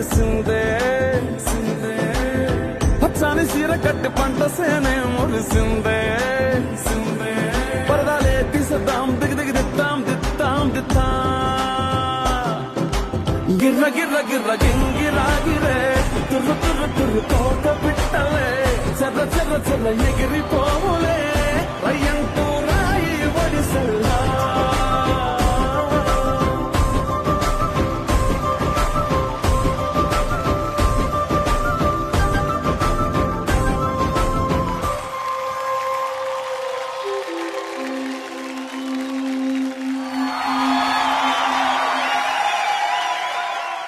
కురిసిందే పచ్చాని సీర కట్టి పంట సేనే మురిసిందే పరదాలే తీసేద్దాం దిగదిద్దాం గిర్ర గిర్ర గిర్ర గింగిరాగిరే తుర్రు తుర్రు తుర్రు తోక పిట్టలే చెర్ర చెర్ర చెర్ర ఎగిరిపోవులే రయ్యంటూ రాయి ఒడిసెల్లా.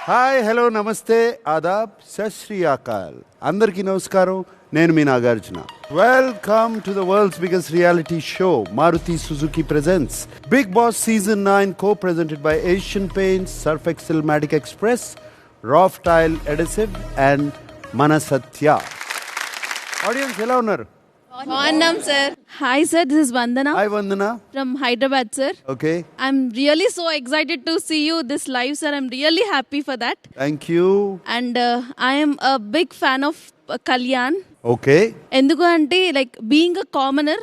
హాయ్, హలో, నమస్తే, ఆదాబ్, సత్ శ్రీ అకాల్. అందరికీ నమస్కారం. నేను మీ Nagarjuna. Welcome to the world's biggest reality show Maruti Suzuki presents Bigg Boss season 9, co-presented by Asian Paints, Surf Excel Matic Express, Roff Tile Adhesive and Mana Satya. Audience ఎలా ఉన్నారు? Vandam sir. Hi sir, this is Vandana. Hi Vandana. From Hyderabad sir. Okay. I'm really so excited to see you this live sir. I'm really happy for that. Thank you. And I am a big fan of Kalyan. Okay. Enduku ante like being a commoner,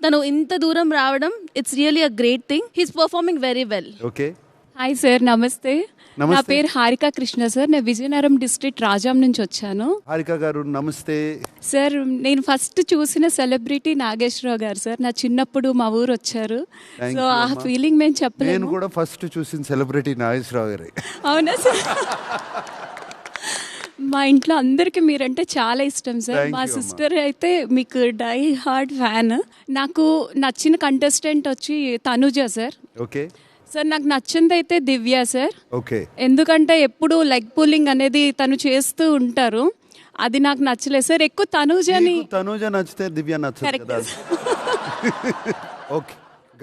tanu inta dooram raavadam, it's really a great thing. He's performing very well. Okay. Hi sir, నమస్తే. నా పేరు Harika Krishna sir. నేను Vizianagaram district Rajam నుంచి వచ్చాను. హారిక గారు నమస్తే. Sir, నేను first చూసిన సెలబ్రిటీ నాగేశ్వరరావు గారు సార్. నా చిన్నప్పుడు మా ఊరు వచ్చారు. సో ఆ ఫీలింగ్ మేము చెప్పలేము. నేను కూడా ఫస్ట్ చూసిన సెలబ్రిటీ నాగేశ్వరరావు గారు. అవునా సార్? మా ఇంట్లో అందరికి మీరంటే చాలా ఇష్టం సార్. మా సిస్టర్ అయితే మీకు డై హార్డ్ ఫ్యాన్. నాకు నచ్చిన కంటెస్టెంట్ వచ్చి తనుజ సార్. ఓకే సార్, నాకు నచ్చింది అయితే దివ్య సార్. ఓకే. ఎందుకంటే ఎప్పుడు లెగ్ పుల్లింగ్ అనేది తను చేస్తూ ఉంటారు, అది నాకు నచ్చలేదు సార్. ఎక్కువ తనూజ నచ్చితే దివ్య నచ్చదు కదా. ఓకే.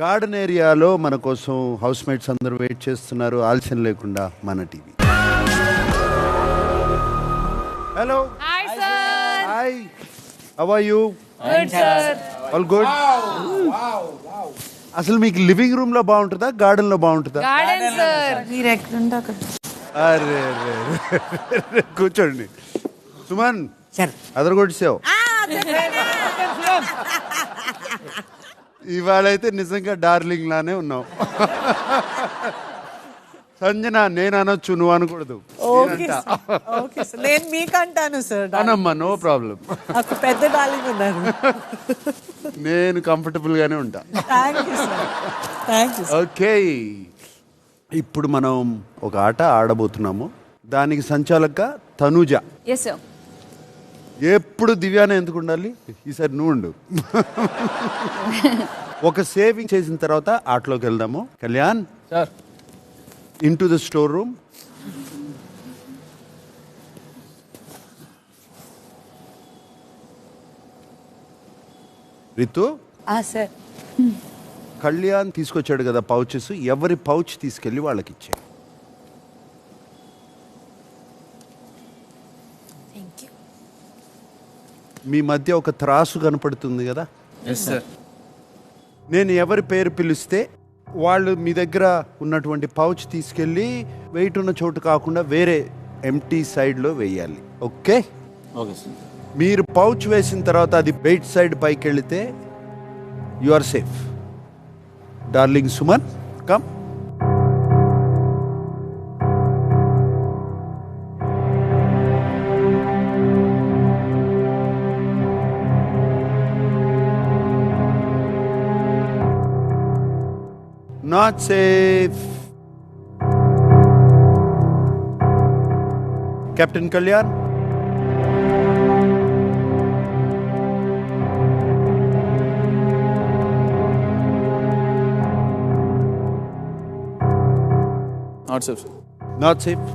గార్డెన్ ఏరియాలో మన కోసం హౌస్ మేట్స్ అందరూ వెయిట్ చేస్తున్నారు. ఆలస్యం లేకుండా మన TV. Hello. Hi sir. Hi, how are you? Good sir. All good. అసలు మీకు లివింగ్ రూమ్ లో బాగుంటుందా, గార్డెన్ లో బాగుంటుందా? Garden sir. మీరు ఎక్కడుంటే అక్కడ. అరే కూర్చోండి. సుమన్ సార్, అదరగొట్టేసావు. ఇవాళ అయితే నిజంగా డార్లింగ్ లానే ఉన్నావు. సంజన, నేను అనొచ్చు, నువ్వు అనకూడదు. నేను మీకంటాను సార్. అనమ్మా, నో ప్రాబ్లం. నాకు పెద్ద డార్లింగ్ ఉన్నారు. నేను కంఫర్టబుల్ గానే ఉంటా. ఓకే, ఇప్పుడు మనం ఒక ఆట ఆడబోతున్నాము. దానికి సంచాలక తనుజ. Yes sir. ఎప్పుడు దివ్యానే ఎందుకు ఉండాలి? ఈసారి నువ్వు ఉండు. ఒక సేవింగ్ చేసిన తర్వాత ఆటలోకి వెళ్దాము. Kalyan sir, into the storeroom. Ritu. Sir, Kalyan తీసుకొచ్చాడు కదా పౌచెస్, ఎవరి పౌచ్ తీసుకెళ్లి వాళ్ళకి ఇచ్చే. మీ మధ్య ఒక త్రాసు కనపడుతుంది కదా. నేను ఎవరి పేరు పిలిస్తే వాళ్ళు మీ దగ్గర ఉన్నటువంటి పౌచ్ తీసుకెళ్ళి వెయిట్ ఉన్న చోటు కాకుండా వేరే ఎంటీ సైడ్లో వేయాలి. ఓకే? మీరు పౌచ్ వేసిన తర్వాత అది వెయిట్ సైడ్ పైకి వెళితే you are safe. Darling Suman, come. Not safe. Captain Kalyan. Not safe. Not safe.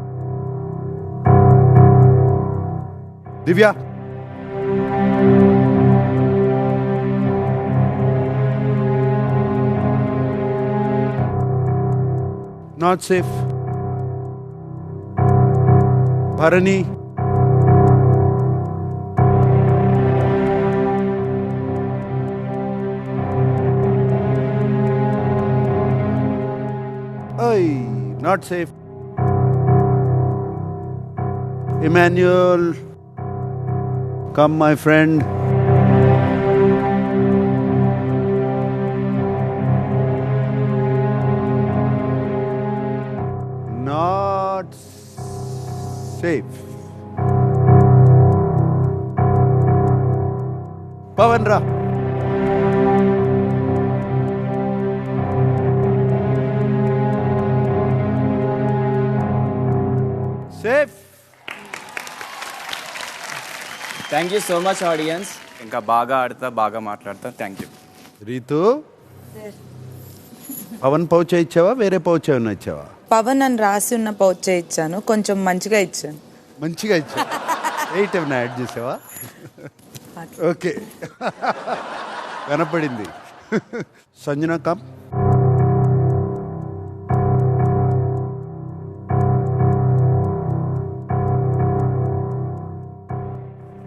Divya. Not safe. Bharani. Ay, not safe. Emmanuel, come my friend. Not safe. Pavan ra. Safe. Thank you so much audience. ఇంకా బాగా ఆడతా, బాగా మాట్లాడతా. Thank you. Ritu, Pavan pouch ఇచ్చావా, వేరే pouch ఏమన్నా ఇచ్చావా? పవన్ అని రాసి ఉన్న పౌచ్ ఇచ్చాను, కొంచెం మంచిగా ఇచ్చాను. మంచిగా ఇచ్చా. 8 ఏమన్నా యాడ్ చేసావా? ఓకే, కనపడింది. Sanjana come.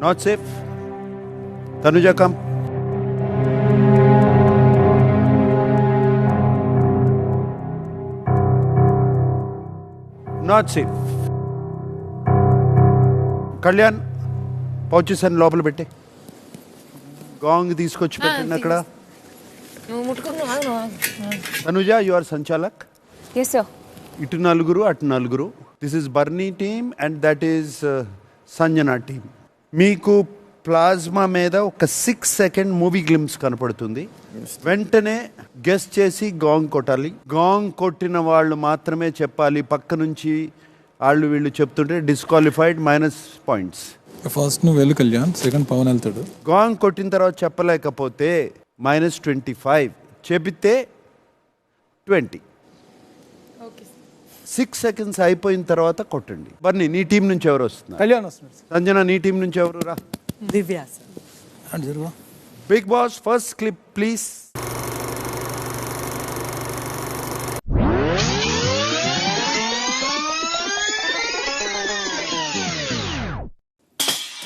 Not safe. Tanuja, come. Not safe. Kalyan, pouches and లోపల పెట్టే. గాంగ్ తీసుకొచ్చి పెట్టండి అక్కడ. తనుజ, యు ఆర్ సంచాలక్. Yes sir. ఇటు నలుగురు, అటు నలుగురు. This is Bharani team and that is Sanjana team. మీకు ప్లాజ్మా మీద ఒక 6 సెకండ్ మూవీ గ్లిమ్స్ కనపడుతుంది. వెంటనే గెస్ చేసి గాంగ్ కొట్టాలి. గాంగ్ కొట్టిన వాళ్ళు మాత్రమే చెప్పాలి. పక్క నుంచి వాళ్ళు వీళ్ళు చెప్తుంటే డిస్క్వాలిఫైడ్, -points. ఫస్ట్ నువ్వు వెళ్ళు కళ్యాణ్, సెకండ్ పవన్ వెళ్తాడు. గాంగ్ కొట్టిన తర్వాత చెప్పలేకపోతే -25, చెబితే 20. 6 సెకండ్స్ అయిపోయిన తర్వాత కొట్టండి. బర్నీ, నీ టీం నుంచి ఎవరు వస్తున్నారు? కళ్యాణ్ వస్తున్నాడు. సంజన, నీ టీం నుంచి ఎవరు రా? దివ్య సార్. అంటే జరుగు. Bigg Boss first clip please.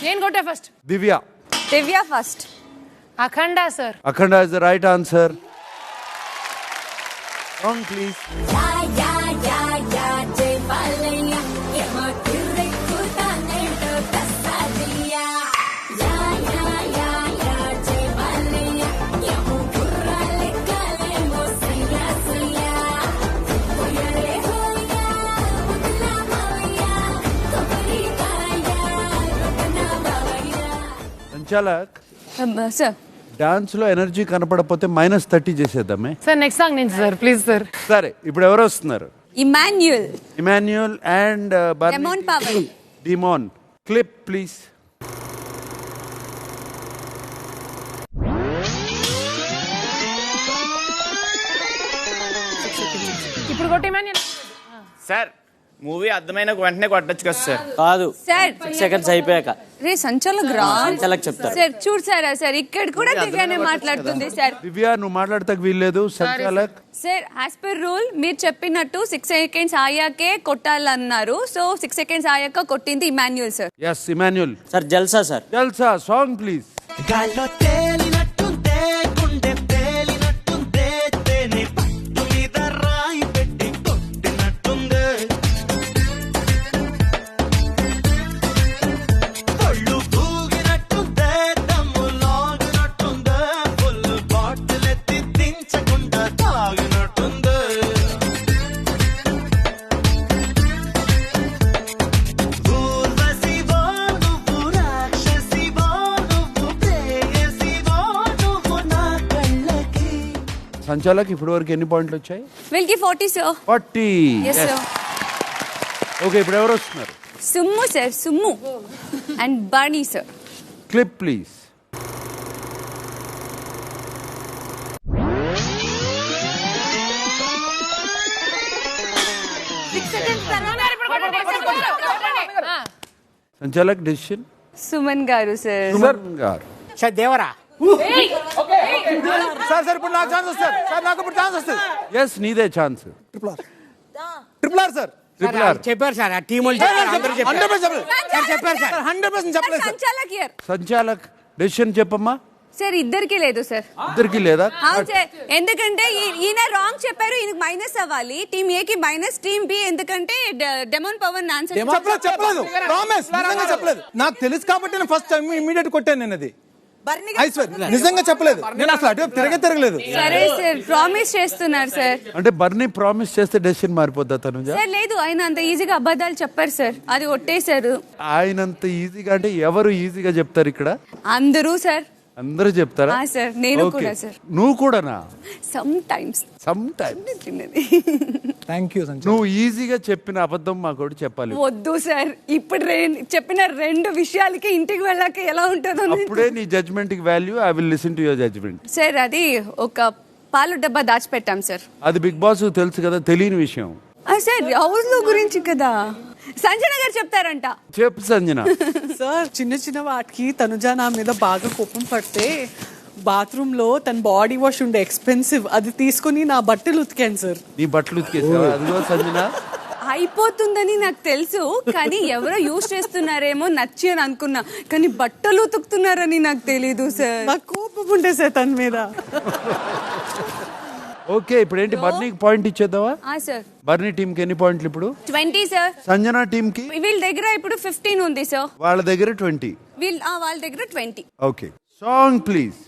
నేను కొట్టా first. Divya. Divya first. Akhanda sir. Akhanda is the right answer. Song please. సంచాలక్, సార్ డాన్స్ లో ఎనర్జీ కనపడకపోతే -30 చేసేద్దామే. సార్ నెక్స్ట్ సాంగ్ నేను సార్, ప్లీజ్ సార్. సరే, ఇప్పుడు ఎవరు వస్తున్నారు? Emmanuel. Emmanuel and demon Pavan. Demon. Clip please. ఇప్పుడు కొట్టేమని సార్, మూవీ అర్థమైన వెంటనే కొట్టచ్చు కదా సార్? కాదు సార్ 6 సెకండ్స్ అయిపోయాక రే సంచాలక్ రా. సంచాలక్ చెప్తారు. సార్ చూడు సార్ ఇక్కడ కూడా దివ్యానే మాట్లాడుతుంది సార్. దివ్య, నువ్వు మాట్లాడతాకు వీల్లేదు. సంచాలక్. సార్ యాజ్ పర్ రూల్ మీరు చెప్పినట్టు 6 సెకండ్స్ ఆయాకే కొట్టాలన్నారు. సో 6 సెకండ్స్ ఆయాక కొట్టింది Emmanuel sir. Yes, Emmanuel. Sir Jalsa sir. Jalsa song please. గాల్లో తేలినట్టుందే, గుండె తేలినట్టుందే, తేనె పట్టు మీద రాయి పెట్టి కొట్టినట్టుందే, ఒళ్ళు పూగినట్టుందే, దమ్ము లాగినట్టుందే, ఫుల్ బాటిల్ ఎత్తి దించకుండా తాగినట్టుందే. ఊర్వశివో నువ్వు, రాక్షసివో నువ్వు, ప్రేయసివో నువ్వు నా కళ్ళకి. సంచాలక్, ఇప్పటి వరకు ఎన్ని పాయింట్లు వచ్చాయి? వీళ్ళకి 40 సార్. 40. Yes sir. ఓకే, ఇప్పుడు ఎవరు వస్తున్నారు? Summu sir, Summu and Bharani sir. Clip please. సంచాలక్, డెసిషన్. సుమన్ గారు సార్. సుమన్ గారు. దేవరా. సార్ సార్ ఇప్పుడు నాకు ఛాన్స్ వస్తుంది సార్, నాకు ఇప్పుడు ఛాన్స్ వస్తుంది. ఎస్, నీదే chance. Triple R sir. Triple R చెప్పారు సార్, ఆ టీం వాళ్ళు 100% చెప్పలేదు సార్, 100% చెప్పలేదు సార్. సంచాలక్ హియర్. సంచాలక్, డెసిషన్ చెప్పమ్మా. సార్ ఇద్దరికి లేదు సార్. ఇద్దరికి లేదా? అవును సార్, ఎందుకంటే ఈయన రాంగ్ చెప్పారు, ఈయనకి మైనస్ అవ్వాలి. టీమ్ ఏ కి మైనస్, టీమ్ బి ఎందుకంటే డెమోన్ పవన్ ఆన్సర్ చెప్పలేదు. ప్రామిస్ నిజంగా చెప్పలేదు. నాకు తెలుసు కాబట్టి నేను ఫస్ట్ టైం ఇమీడియట్ కొట్టాను నేను. అది నిజంగా చెప్పలేదు. నేను అసలు అటు తిరగలేదు. సరే సార్, ప్రామిస్ చేస్తున్నారు సార్. అంటే బర్నీ ప్రామిస్ చేస్తే డెసిషన్ మారిపోద్దా తనుజ? సార్ లేదు, ఆయన అంత ఈజీగా అబద్ధాలు చెప్పారు సార్, అది ఒట్టేశారు. ఆయనంత ఈజీగా అంటే ఎవరు ఈజీగా చెప్తారు ఇక్కడ? అందరూ సార్. అందరూ చెప్తారా? సార్ నేను కూడా సార్. నువ్వు కూడానా? Some times. Thank you Sanjay. నువ్వు ఈజీగా చెప్పిన అబద్ధం మాకు చెప్పాలి. వద్దు సార్, ఇప్పుడు చెప్పిన 2 విషయాలకి ఇంటికి వెళ్ళాక ఎలా ఉంటుందో అప్పుడే నీ జడ్జ్మెంట్ కి value. I will listen to your judgement. Sir అది ఒక పాలు డబ్బా దాచిపెట్టాం సార్. అది బిగ్ బాస్ తెలుసు కదా, తెలియని విషయం. సార్ హౌస్ లో గురించి కదా, సంజన గారు చెప్తారంట. చెప్పు సంజన. సార్ చిన్న చిన్న వాటికి తనుజ నా మీద బాగా కోపం పడితే బాత్రూమ్ లో తన బాడీ వాష్ ఉండే ఎక్స్పెన్సివ్, అది తీసుకుని నా బట్టలు ఉతికాను సార్. నీ బట్టలు ఉతికేసావా? అదిగో సంజన, అయిపోతుందని నాకు తెలుసు, కానీ ఎవరో యూజ్ చేస్తున్నారేమో నచ్చి అని అనుకున్నా, కానీ బట్టలు ఉతుకుతున్నారని నాకు తెలీదు సార్. నాకు కోపం ఉండే సార్ తన మీద. ఓకే, ఇప్పుడు ఏంటి బర్నీకి పాయింట్ ఇచ్చేద్దావా? సార్ బర్నీ టీమ్ కి ఎన్ని పాయింట్లు ఇప్పుడు? 20 సార్. సంజన టీమ్ కి వీళ్ళ దగ్గర ఇప్పుడు 15 ఉంది సార్. వాళ్ళ దగ్గర 20. వాళ్ళ దగ్గర 20. Okay, song please.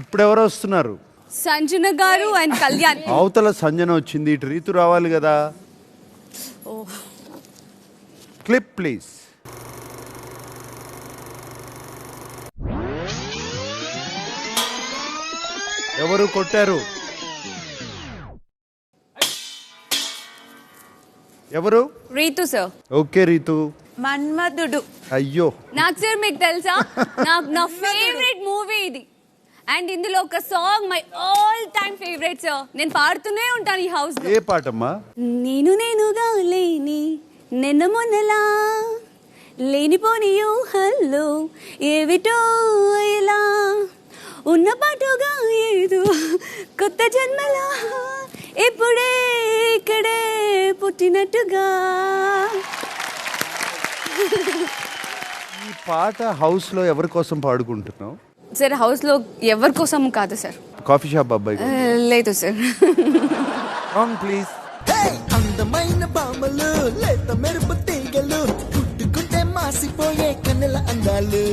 ఇప్పుడెవరు వస్తున్నారు? సంజన గారు అండ్ కళ్యాణ్. అవతల సంజన వచ్చింది, ఇటు రీతు రావాలి కదా. Clip please. ఎవరు కొట్టారు? ఎవరు? రీతు సార్. ఓకే రీతు. మన్మధుడు. అయ్యో, నాకు సార్ మీకు తెలుసా, నా ఫేవరెట్ మూవీ ఇది. అండ్ ఇందులో ఒక song my all time favourite sir, నేను పాడుతూనే ఉంటాను ఈ హౌస్ లో. ఏ పాటమ్మా? నేనుగా లేని నిన్న మొన్నలా లేనిపోని యూహల్లో ఏవిటో ఇలా ఉన్న పాటుగా ఏదో కొత్త జన్మలా ఇప్పుడే ఇక్కడే పుట్టినట్టుగా. ఈ పాట హౌస్ లో ఎవరి కోసం పాడుకుంటున్నావు? సార్ హౌస్ లో ఎవరి కోసం కాదు సార్. కాఫీ షాప్ అబ్బాయి. లేదు సార్. Song please. అందమైన బామలు, లేత మెరుపు తీగలు, పుట్టుకుంటే మాసిపోయే కన్నెల అందాలు,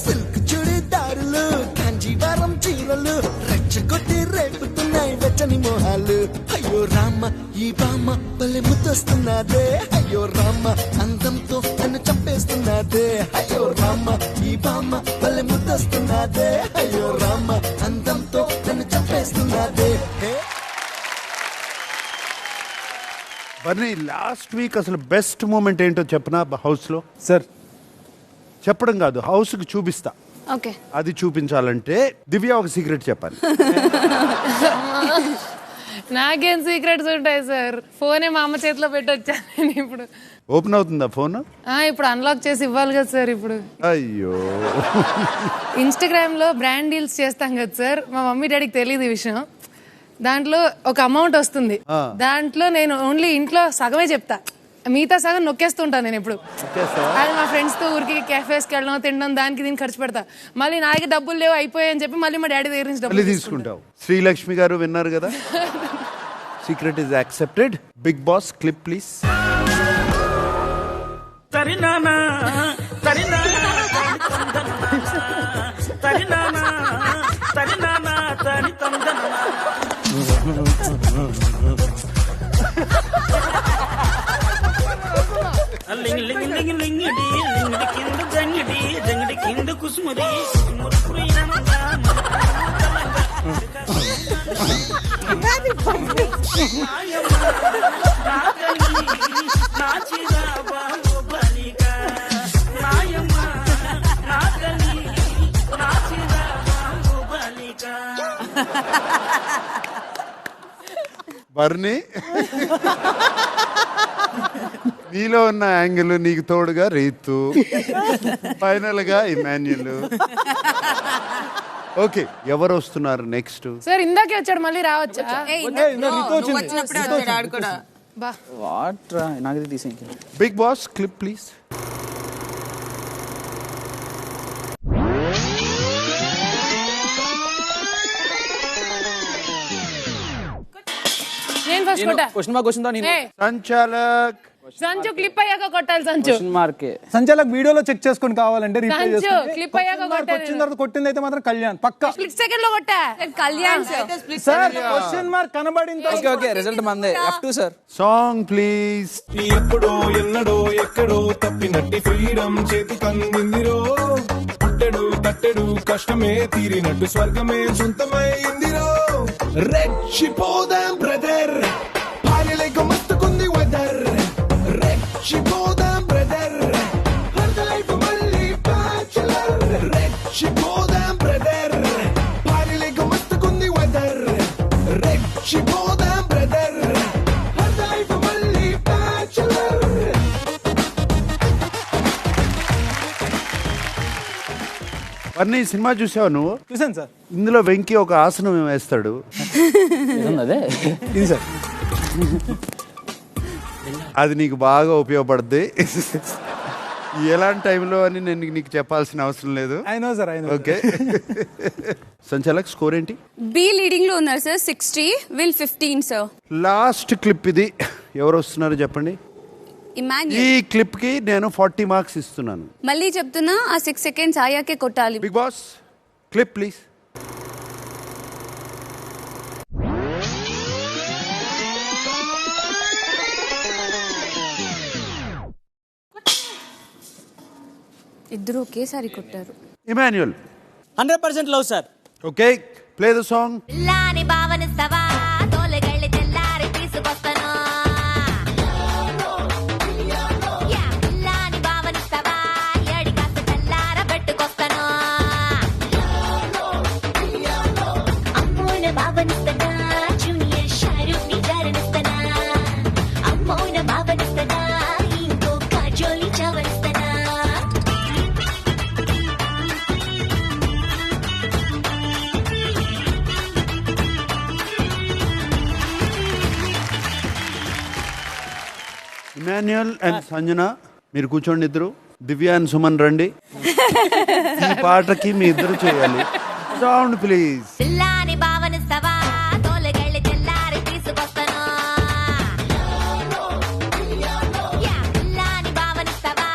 సిల్క్ చుడిదారులు, కాంజీవరం చీరలు, రెచ్చగొట్టి రేపుతున్నాయి వెచ్చని మోహాలు. అయ్యో రామ ఈ బామ్మ భలే ముద్దొస్తున్నదే, అయ్యో రామ అందంతో నన్ను చంపేస్తున్నదే, అయ్యో రామ ఈ బామ్మ భలే ముద్దొస్తున్నదే, అయ్యో రామ అందంతో నన్ను చంపేస్తున్నదే. బర్నీ, లాస్ట్ వీక్ అసలు బెస్ట్ మూమెంట్ ఏంటో చెప్పనా హౌస్ లో? సార్ చెప్పడం కాదు, హౌస్ కి చూపిస్తా. ఓకే, అది చూపించాలంటే దివ్య ఒక సీక్రెట్ చెప్పాలి. నాకేం సీక్రెట్స్ ఉంటాయి సార్, ఫోనే మా అమ్మ చేతిలో పెట్టొచ్చాను నేను. ఇప్పుడు ఓపెన్ అవుతుందా ఫోన్? ఇప్పుడు అన్లాక్ చేసి ఇవ్వాలి కదా సార్. ఇప్పుడు అయ్యో, ఇన్స్టాగ్రామ్ లో బ్రాండ్ డీల్స్ చేస్తాం కదా సార్, మా మమ్మీ డాడీకి తెలియదు ఈ విషయం. దాంట్లో ఒక అమౌంట్ వస్తుంది, దాంట్లో నేను ఓన్లీ ఇంట్లో సగమే చెప్తా, మిగతా సగం నొక్కేస్తుంటాను నేను. ఇప్పుడు అది మా ఫ్రెండ్స్ తో ఊరికి క్యాఫేస్కి వెళ్ళడం, తినడం, దానికి దీనికి ఖర్చు పెడతా. మళ్ళీ నాకే డబ్బులు లేవు అయిపోయాయని చెప్పి మళ్ళీ మా డాడీ దగ్గర నుంచి డబ్బులు తీసుకుంటావు. శ్రీలక్ష్మి గారు విన్నారు కదా, secret is accepted. Bigg Boss clip please. కింద కుసుమరి బర్నీ నీలో ఉన్న యాంగిల్, నీకు తోడుగా రీతు, ఫైనల్ గా ఇమాన్యుల్. ఓకే, ఎవరు వస్తున్నారు నెక్స్ట్? సార్ ఇందాకే వచ్చాడు, మళ్ళీ రావచ్చా? వచ్చినప్పుడే వచ్చాడు ఆడు కూడా. బా వాట్ నాకు తీసే బిగ్ బాస్ క్లిప్ ప్లీజ్. నేను ఫస్ట్ కొట్టా. క్వశ్చన్ మార్క్ వచ్చిందా? నేను సంచాలక్ సంచు క్లిప్ అయ్యాక కొట్టాలి. సంచు క్వశ్చన్ మార్కే. సంచాలక్ వీడియోలో చెక్ చేసుకొని కావాలంటే రీప్లే సంచు చేసుకోండి. క్లిప్ అయ్యాక కొట్టాలి. వచ్చిన తర్వాత కొట్టింది అయితే మాత్రం కళ్యాణ్ పక్కా. స్ప్లిట్ సెకండ్ లో కొట్టా. కళ్యాణ్ సార్ క్వశ్చన్ మార్క్ కనబడిన ఓకే ఓకే, రిజల్ట్ మందే. F2 sir. Song please. ఎప్పుడో ఎన్నడో ఎక్కడో తప్పినట్టి ఫ్రీడమ్ చేతి కందిందిరో, పుట్టెడు తట్టెడు కష్టమే తీరినట్టు స్వర్గమే సొంతమైందిరో. రెచ్చిపోదాం బ్రదర్, భార్యలేక మత్తుకుంది వెదర్. రెచ్చిపోదాం బ్రదర్, హర్ద లైఫ్ మళ్ళీ బ్యాచులర్. రెచ్చిపోదాం బ్రదర్, భార్యలేక మత్తుకుంది వెదర్. రెచ్చిపోదాం బ్రదర్, హర్ద లైఫ్ మళ్ళీ బ్యాచులర్. బర్నీ సినిమా చూసావా నువ్వు? చూసాను సార్. ఇందులో వెంకీ ఒక ఆసనం వేస్తాడు, అదే ఇది సార్. అది నీకు బాగా ఉపయోగపడుద్ది. ఎలాంటి టైంలో అని నేను నీకు చెప్పాల్సిన అవసరం లేదు. I know sir, I know. Okay. సంచాలక్ స్కోర్ ఏంటి? బి లీడింగ్ లో ఉన్నారు సార్, 60, విల్ 15 సార్. లాస్ట్ క్లిప్ ఇది. ఎవరు వస్తున్నారు చెప్పండి. ఈ ఇమాన్యుల్. క్లిప్ కి నేను 40 మార్క్స్ ఇస్తున్నాను. మళ్ళీ చెప్తున్నా, ఆ 6 సెకండ్స్ ఆయాకే కొట్టాలి. Bigg Boss clip please. ఇద్దరు ఒకేసారి కొట్టారు. Emmanuel. 100% love sir. Okay, play the song. పిల్లాని భావనిస్తావా, తోలగళ్ళి తెల్లారి తీసుకొస్తాను. పిల్లాని భావనిస్తావా, ఏడి కాస్త తెల్లార పెట్టుకొస్తాను. అమ్మోన భావనిస్తానా, జూనియర్ షారూక్ ని జారనిస్తానా. అమ్మోన భావనిస్తానా, ఇంకో కాజోలి చావనిస్తానా. ఇమాన్యుల్ అండ్ సంజన, మీరు కూర్చోండి ఇద్దరు. దివ్య అండ్ సుమన్ రండి. ఈ పాటకి మీ ఇద్దరు చేయాలి. Sound please. పిల్లాని భావనిస్తావా, తోలగళ్ళి తెల్లారి తీసుకొస్తాను. పిల్లాని భావనిస్తావా,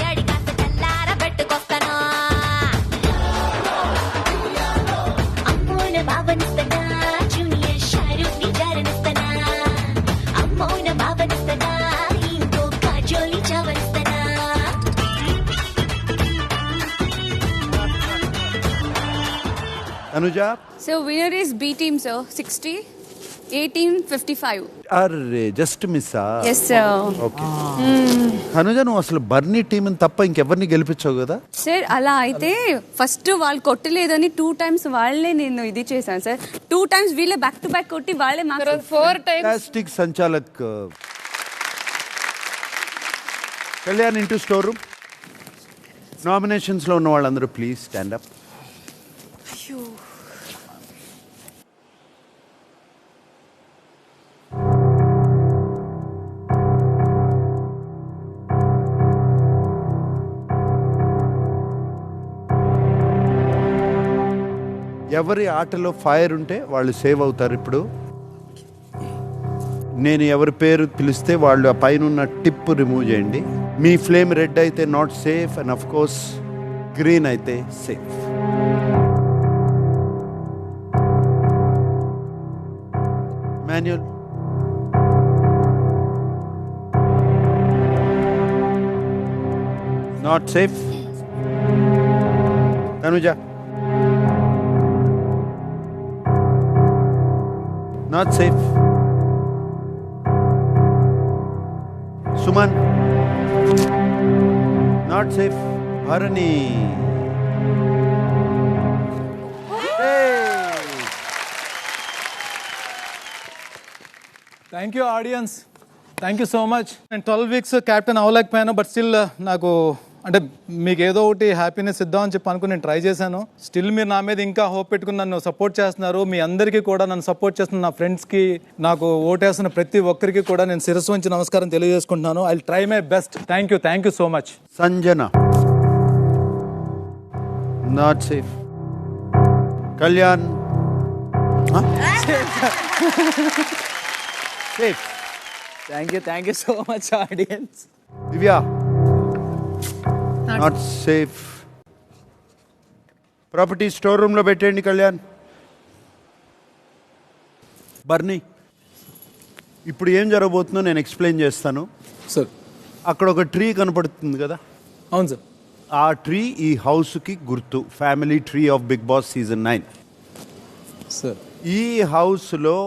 ఏడి కాస్త తెల్లార పెట్టుకొస్తాను. అమ్మోన భావనిస్తానా, జూనియర్ షారూక్ ని జారనిస్తానా. అమ్మోన భావనిస్తానా, ఇంకో కాజోలి చావనిస్తానా. Anuja. So winner is B team sir, 60, 18, 55. అరే జస్ట్ మిస్సా? Yes sir. ఓకే. అనుజ, నువ్వు అసలు బర్నీ టీం తప్ప ఇంకెవరిని గెలిపించావు కదా సార్? అలా అయితే ఫస్ట్ వాళ్ళు కొట్టలేదని 2 times వాళ్ళే నేను ఇది చేశాను సార్. 2 times వీళ్ళే బ్యాక్ టు బ్యాక్ కొట్టి వాళ్ళే మాకు 4 times. ప్లాస్టిక్ సంచాలక్ కళ్యాణ్ ఇంటూ స్టోర్ రూమ్. నామినేషన్స్ లో ఉన్న వాళ్ళందరూ ప్లీజ్ స్టాండ్ అప్. ఎవరి ఆటలో ఫైర్ ఉంటే వాళ్ళు సేవ్ అవుతారు. ఇప్పుడు నేను ఎవరి పేరు పిలిస్తే వాళ్ళు ఆ పైన ఉన్న టిప్ రిమూవ్ చేయండి. మీ ఫ్లేమ్ రెడ్ అయితే not safe, and of course green అయితే safe. Emmanuel. Not safe. Tanuja. Not safe. Suman not safe. Bharani thank you audience, thank you so much. నేను 12 వీక్స్ క్యాప్టెన్ అవ్వలేకపోయాను, బట్ స్టిల్ నాకు అంటే మీకు ఏదో ఒకటి హ్యాపీనెస్ ఇద్దామని చెప్పి అనుకుని నేను ట్రై చేశాను. స్టిల్ మీరు నా మీద ఇంకా హోప్ పెట్టుకుని నన్ను సపోర్ట్ చేస్తున్నారు. మీ అందరికీ కూడా నన్ను సపోర్ట్ చేస్తున్న నా ఫ్రెండ్స్కి, నాకు ఓటేస్తున్న ప్రతి ఒక్కరికి కూడా నేను శిరస్సు వంచి నమస్కారం తెలియజేసుకుంటున్నాను. I will try my best. Thank you so much. Sanjana not safe. Kalyan safe. Thank you so much audience. Divya not safe. Property store room లో పెట్టండి కళ్యాణ్. బర్నీ, ఇప్పుడు ఏం జరగబోతుందో నేను ఎక్స్ప్లెయిన్ చేస్తాను సార్. అక్కడ ఒక ట్రీ కనపడుతుంది కదా? అవును సార్. ఆ ట్రీ ఈ హౌస్కి గుర్తు. Family tree of Bigg Boss season 9. Sir, ఈ హౌస్లో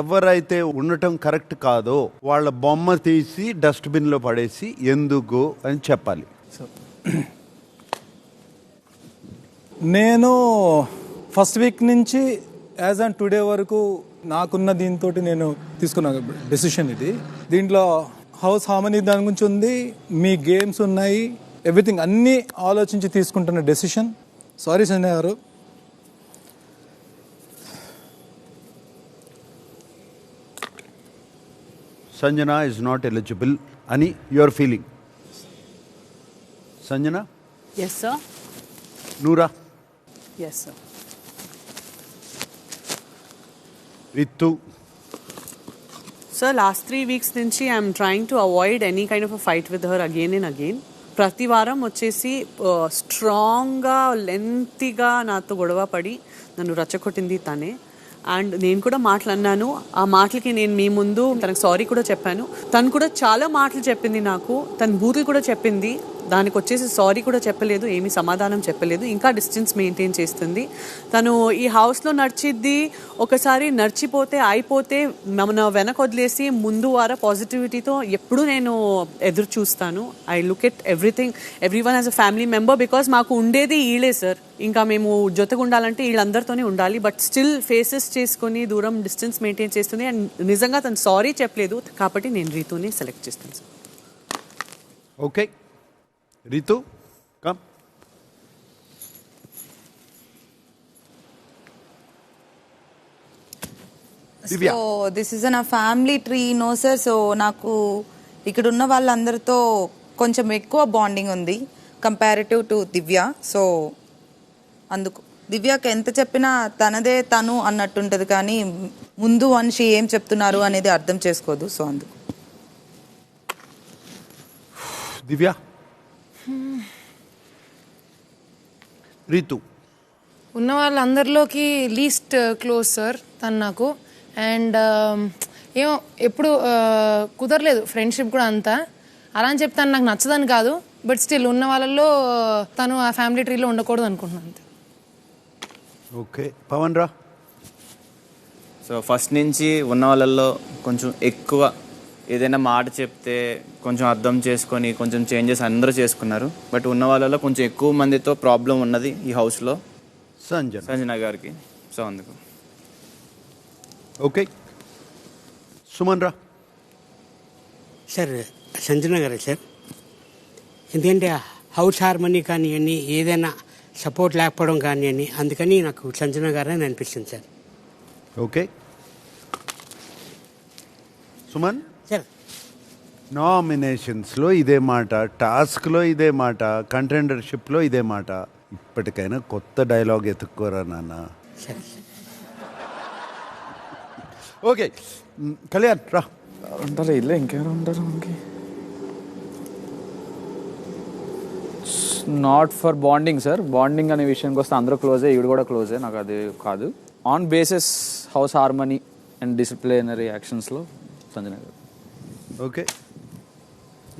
ఎవరైతే ఉండటం కరెక్ట్ కాదో వాళ్ళ బొమ్మ తీసి డస్ట్బిన్లో పడేసి ఎందుకు అని చెప్పాలి. నేను ఫస్ట్ వీక్ నుంచి యాజ్ ఆన్ టుడే వరకు నాకున్న దీంతో నేను తీసుకున్న డెసిషన్ ఇది. దీంట్లో హౌస్ హార్మనీ దాని గురించి ఉంది, మీ గేమ్స్ ఉన్నాయి, ఎవ్రీథింగ్ అన్నీ ఆలోచించి తీసుకుంటున్న డెసిషన్. సారీ సంజయ్ గారు. సంజన ఇస్ నాట్ ఎలిజిబుల్ అని your feeling. Sanjana, yes sir. Nura, yes sir. Ritu. Sir, last 3 weeks నుంచి I'm trying to avoid any kind of a fight with her again and again. ప్రతి వారం వచ్చేసి స్ట్రాంగ్గా లెంతీగా నాతో గొడవ పడి నన్ను రచ్చకొట్టింది తనే. అండ్ నేను కూడా మాటలు అన్నాను. ఆ మాటలకి నేను మీ ముందు తనకు సారీ కూడా చెప్పాను. తను కూడా చాలా మాటలు చెప్పింది నాకు. తన బూతులు కూడా చెప్పింది. దానికి వచ్చేసి సారీ కూడా చెప్పలేదు, ఏమీ సమాధానం చెప్పలేదు. ఇంకా డిస్టెన్స్ మెయింటైన్ చేస్తుంది. తను ఈ హౌస్లో నడిచిద్ది. ఒకసారి నడిచిపోతే అయిపోతే మన వెనక వదిలేసి ముందు వార పాజిటివిటీతో ఎప్పుడు నేను ఎదురు చూస్తాను. I look at every one as a family member. Because మాకు ఉండేది వీళ్ళే సార్. ఇంకా మేము జొత్తగా ఉండాలంటే వీళ్ళందరితోనే ఉండాలి. బట్ స్టిల్ ఫేసెస్ చేసుకొని దూరం డిస్టెన్స్ మెయింటైన్ చేస్తుంది. అండ్ నిజంగా తను సారీ చెప్పలేదు కాబట్టి నేను రీతూనే సెలెక్ట్ చేస్తాను sir. Okay Ritu, come. So this is a family tree no sir. So నాకు ఇక్కడ ఉన్న వాళ్ళందరితో కొంచెం ఎక్కువ బాండింగ్ ఉంది కంపారిటివ్ టు దివ్య. సో అందుకు దివ్యకి ఎంత చెప్పినా తనదే తను అన్నట్టుంటది, కానీ ముందు మనిషి ఏం చెప్తున్నారు అనేది అర్థం చేసుకోదు. సో అందుకు దివ్య. రితు ఉన్న వాళ్ళందరిలోకి లీస్ట్ క్లోజ్ సార్ తను నాకు. అండ్ ఏమో ఎప్పుడు కుదరలేదు ఫ్రెండ్షిప్ కూడా అంతా. అలా అని చెప్పి తను నాకు నచ్చదని కాదు, బట్ స్టిల్ ఉన్న వాళ్ళల్లో తను ఆ ఫ్యామిలీ ట్రీలో ఉండకూడదు అనుకుంటున్నాను అంతే. ఓకే పవన్ రా. సో ఫస్ట్ నుంచి ఉన్న వాళ్ళల్లో కొంచెం ఎక్కువ ఏదైనా మాట చెప్తే కొంచెం అర్థం చేసుకొని కొంచెం చేంజెస్ అందరూ చేసుకున్నారు. బట్ ఉన్న వాళ్ళలో కొంచెం ఎక్కువ మందితో ప్రాబ్లం ఉన్నది ఈ హౌస్లో సంజన గారికి. సో అందుకు ఓకే. సుమన్ రా. సార్ సంజన గారే సార్. ఎందుకంటే హౌస్ హార్మనీ కానివ్వండి, ఏదైనా సపోర్ట్ లేకపోవడం కానివ్వండి, అందుకని నాకు సంజన గారే అనిపిస్తుంది సార్. ఓకే సుమన్. సార్ నామినేషన్స్లో ఇదే మాట, టాస్క్లో ఇదే మాట, కంటెండర్షిప్లో ఇదే మాట. ఇప్పటికైనా కొత్త డైలాగ్ ఎత్తుక్కోరా నాన్న. ఓకే కళ్యాణ్ రా. ఉంటారు ఇల్లే, ఇంకెవరు ఉంటారు మనకి? Not for bonding sir. Bonding అనే విషయానికి వస్తే అందరూ క్లోజే, ఈవిడ కూడా క్లోజే. నాకు అది కాదు. On basis house harmony and disciplinary యాక్షన్స్లో సంజన గారు. ఓకే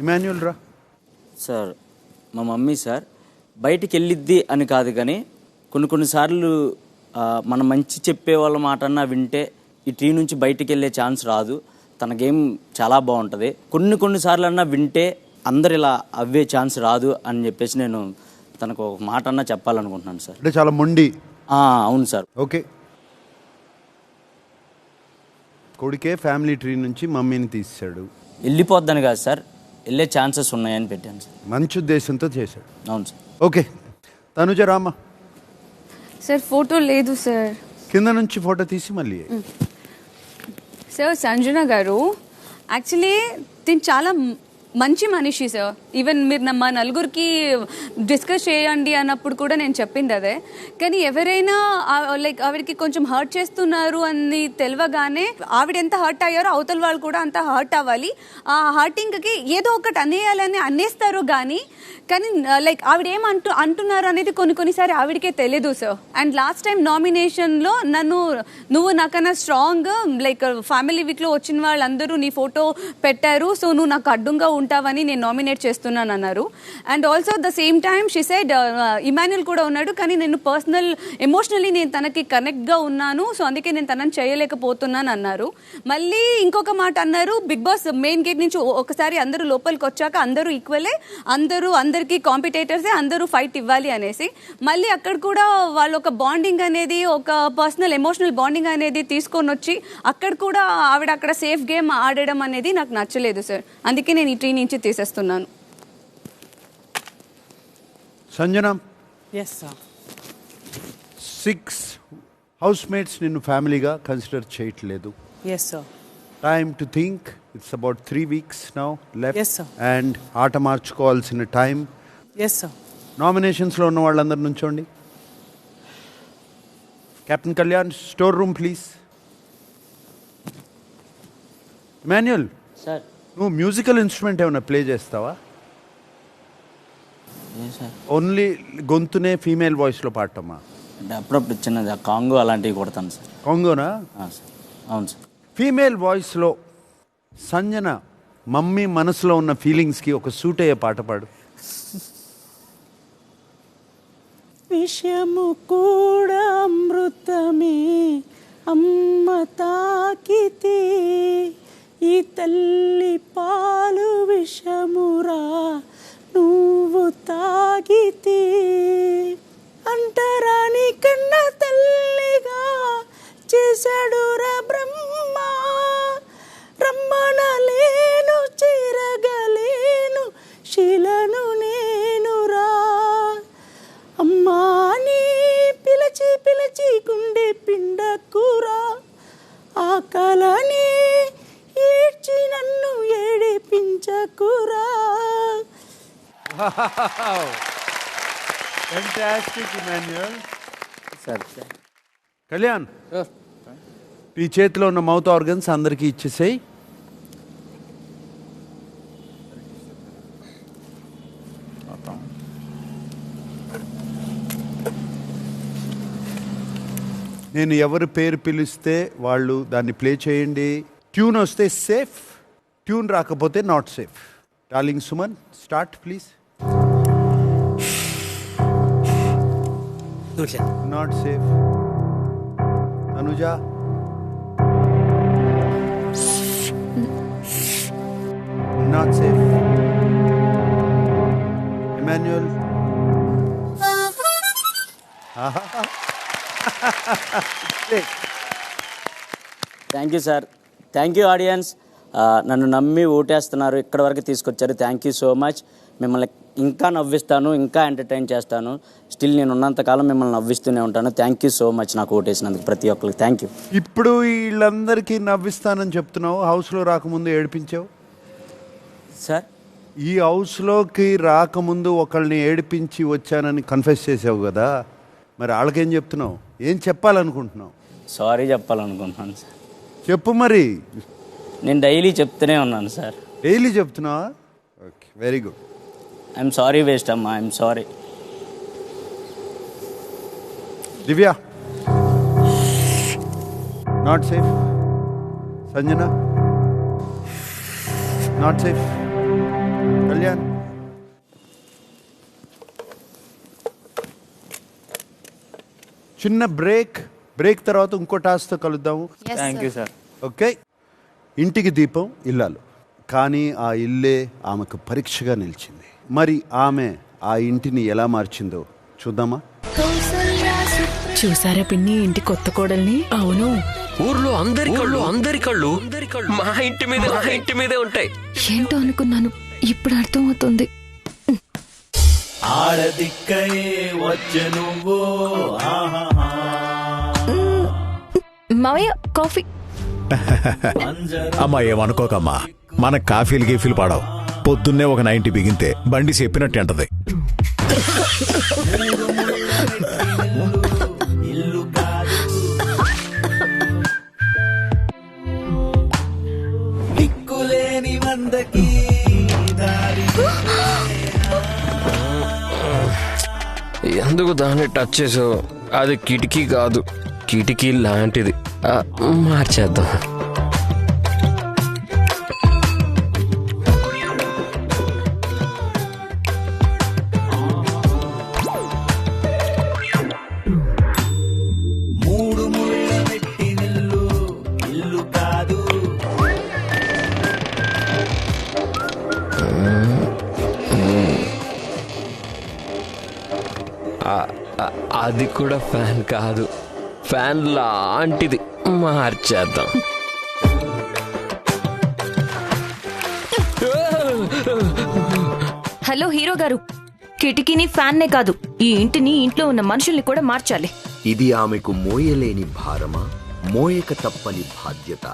ఇమాన్యుల్ రా. సార్ మా మమ్మీ సార్ బయటికి వెళ్ళిద్ది అని కాదు, కానీ కొన్నిసార్లు మన మంచి చెప్పే వాళ్ళ మాట అన్నా వింటే ఈ టీ నుంచి బయటికి వెళ్ళే ఛాన్స్ రాదు. తన గేమ్ చాలా బాగుంటుంది. కొన్ని సార్లు వింటే అందరు ఇలా అవ్వే ఛాన్స్ రాదు అని చెప్పేసి నేను తనకు ఒక మాట అన్నా చెప్పాలనుకుంటున్నాను సార్. అంటే చాలా మొండి. అవును సార్. ఓకే, కొడుకే ఫ్యామిలీ ట్రీ నుంచి మమ్మీని తీసాడు. వెళ్ళిపోద్దని కాదు సార్, వెళ్ళే ఛాన్సెస్ ఉన్నాయని పెట్టాను సార్. మంచి ఉద్దేశంతో చేశాడు. అవును sir. Okay, Tanuja Rama. Sir photo లేదు సార్. కింద నుంచి ఫోటో తీసి మళ్ళీ. సార్ సంజన గారు యాక్చువల్లీ తిని చాలా మంచి మనిషి సార్. ఈవెన్ మీరు మా నలుగురికి డిస్కస్ చేయండి అన్నప్పుడు కూడా నేను చెప్పింది అదే. కానీ ఎవరైనా లైక్ ఆవిడకి కొంచెం హర్ట్ చేస్తున్నారు అని తెలియగానే ఆవిడ ఎంత హర్ట్ అయ్యారో అవతల వాళ్ళు కూడా అంత హర్ట్ అవ్వాలి. ఆ హర్టింగ్కి ఏదో ఒకటి అనేయాలని అనేస్తారు. కానీ లైక్ ఆవిడ అంటున్నారు అనేది కొన్నిసారి ఆవిడకే తెలియదు సార్. అండ్ లాస్ట్ టైం నామినేషన్లో నువ్వు నాకన్నా స్ట్రాంగ్ లైక్ ఫ్యామిలీ వీక్లో వచ్చిన వాళ్ళందరూ నీ ఫోటో పెట్టారు, సో నువ్వు నాకు అడ్డుగా ఉంటావని నేను నామినేట్ చేస్తున్నాను అన్నారు. And also the same time she said Emmanuel కూడా ఉన్నాడు, కానీ నేను ఎమోషనల్లీ నేను తనకి కనెక్ట్గా ఉన్నాను, సో అందుకే నేను తనని చేయలేకపోతున్నాను అన్నారు. మళ్ళీ ఇంకొక మాట అన్నారు, బిగ్ బాస్ మెయిన్ గేట్ నుంచి ఒకసారి అందరూ లోపలికి వచ్చాక అందరూ ఈక్వలే, అందరికీ కాంపిటేటర్సే, అందరూ ఫైట్ ఇవ్వాలి అనేసి. మళ్ళీ అక్కడ కూడా వాళ్ళు ఒక బాండింగ్ అనేది, ఒక పర్సనల్ ఎమోషనల్ బాండింగ్ అనేది తీసుకొని వచ్చి అక్కడ కూడా ఆవిడ అక్కడ సేఫ్ గేమ్ ఆడడం అనేది నాకు నచ్చలేదు సార్. అందుకే నేను ఈ ట్రీ నుంచి తీసేస్తున్నాను. Sanjana, yes sir. 6 హౌస్మేట్స్ నిన్ను ఫ్యామిలీగా కన్సిడర్ చేయట్లేదు. Yes sir. Time to think. It's about 3 weeks now left. Yes, sir. And ఆట మార్చుకోవాల్సిన టైం. Yes sir. నామినేషన్స్లో ఉన్న వాళ్ళందరూ నుంచోండి. Captain Kalyan, store room please. Emmanuel sir, నువ్వు మ్యూజికల్ ఇన్స్ట్రుమెంట్ ఏమైనా ప్లే చేస్తావా? ఓన్లీ గొంతునే ఫీమేల్ వాయిస్లో పాడటమ్మా? అంటే అప్పుడప్పుడు చిన్నది కాంగో అలాంటివి కొడతాను సార్. కాంగోనా? సార్. అవును సార్. ఫీమేల్ వాయిస్లో సంజన మమ్మీ మనసులో ఉన్న ఫీలింగ్స్కి ఒక సూట్ అయ్యే పాట పాడు. విషము కూడా అమృతమే అమ్మ తాకితే, ఈ తల్లి పాలు విషమురా నువ్వు తాగితే, అంటరాని కన్న తల్లిగా చేశాడురా బ్రహ్మ, రమ్మనలేను చిరగలేను శిలను నేనురా, అమ్మా నీ పిలచి పిలచి గుండె పిండకురా, ఆకలని ఈడ్చి నన్ను ఏడిపించకురా. ఫ్యాంటాస్టిక్ ఇమాన్యుయల్. సార్. కళ్యాణ్, ఈ చేతిలో ఉన్న మౌత్ ఆర్గన్స్ అందరికీ ఇచ్చేసేయి. నేను ఎవరి పేరు పిలిస్తే వాళ్ళు దాన్ని ప్లే చేయండి. ట్యూన్ వస్తే సేఫ్, ట్యూన్ రాకపోతే not safe. Darling Suman, start please. Not safe. Anuja, not safe. Emmanuel, thank you sir. Thank you audience. నన్ను నమ్మి ఓటేస్తున్నారు, ఇక్కడ వరకు తీసుకొచ్చారు. Thank you so much. మిమ్మల్ని ఇంకా నవ్విస్తాను, ఇంకా ఎంటర్టైన్ చేస్తాను. స్టిల్ నేను ఉన్నంతకాలం మిమ్మల్ని నవ్విస్తూనే ఉంటాను. థ్యాంక్ యూ సో మచ్ నాకు ఓటేసినందుకు ప్రతి ఒక్కరికి థ్యాంక్ యూ. ఇప్పుడు వీళ్ళందరికీ నవ్విస్తానని చెప్తున్నావు, హౌస్లో రాకముందు ఏడిపించావు సార్. ఈ హౌస్లోకి రాకముందు ఒకళ్ళని ఏడిపించి వచ్చానని కన్ఫెస్ చేసావు కదా, మరి వాళ్ళకేం చెప్తున్నావు? ఏం చెప్పాలనుకుంటున్నావు? సారీ చెప్పాలనుకుంటున్నాను సార్. చెప్పు మరి. నేను డైలీ చెప్తూనే ఉన్నాను సార్. డైలీ చెప్తున్నావా? Okay, very good. I'm sorry waste అమ్మా, I'm sorry. Divya, not safe. Sanjana, not safe. Kalyan, చిన్న బ్రేక్ తర్వాత ఇంకో టాస్క్తో కలుద్దాము. Thank you sir. ఓకే, ఇంటికి దీపం ఇల్లాలు, కానీ ఆ ఇల్లే ఆమెకు పరీక్షగా నిలిచింది. మరి ఆమె ఆ ఇంటిని ఎలా మార్చిందో చూద్దామా? చూసారా పిన్ని ఇంటి కొత్త కోడల్ని? అవును, ఊర్లో అందరి కళ్ళు మా ఇంటి మీదే ఉంటాయి. ఏంటో అనుకున్నాను, ఇప్పుడు అర్థమవుతుంది. మావయ్య కాఫీ. అమ్మా ఏమనుకోకమ్మా, మన కాఫీలు గీఫీలు పాడవు. పొద్దున్నే ఒక 90 బిగింతే బండి చెప్పినట్టు అంటది. ఎందుకు దాన్ని టచ్ చేసావు? అది కిటికీ కాదు, కిటికీ లాంటిది. మార్చేద్దాం. అది కూడా ఫ్యాన్ కాదు, ఫ్యాన్ లాంటిది. మార్చేద్దాం. హలో హీరో గారు, కిటికీని ఫ్యాన్నే కాదు, ఈ ఇంటిని, ఇంట్లో ఉన్న మనుషుల్ని కూడా మార్చాలి. ఇది ఆమెకు మోయలేని భారమా, మోయక తప్పని బాధ్యత.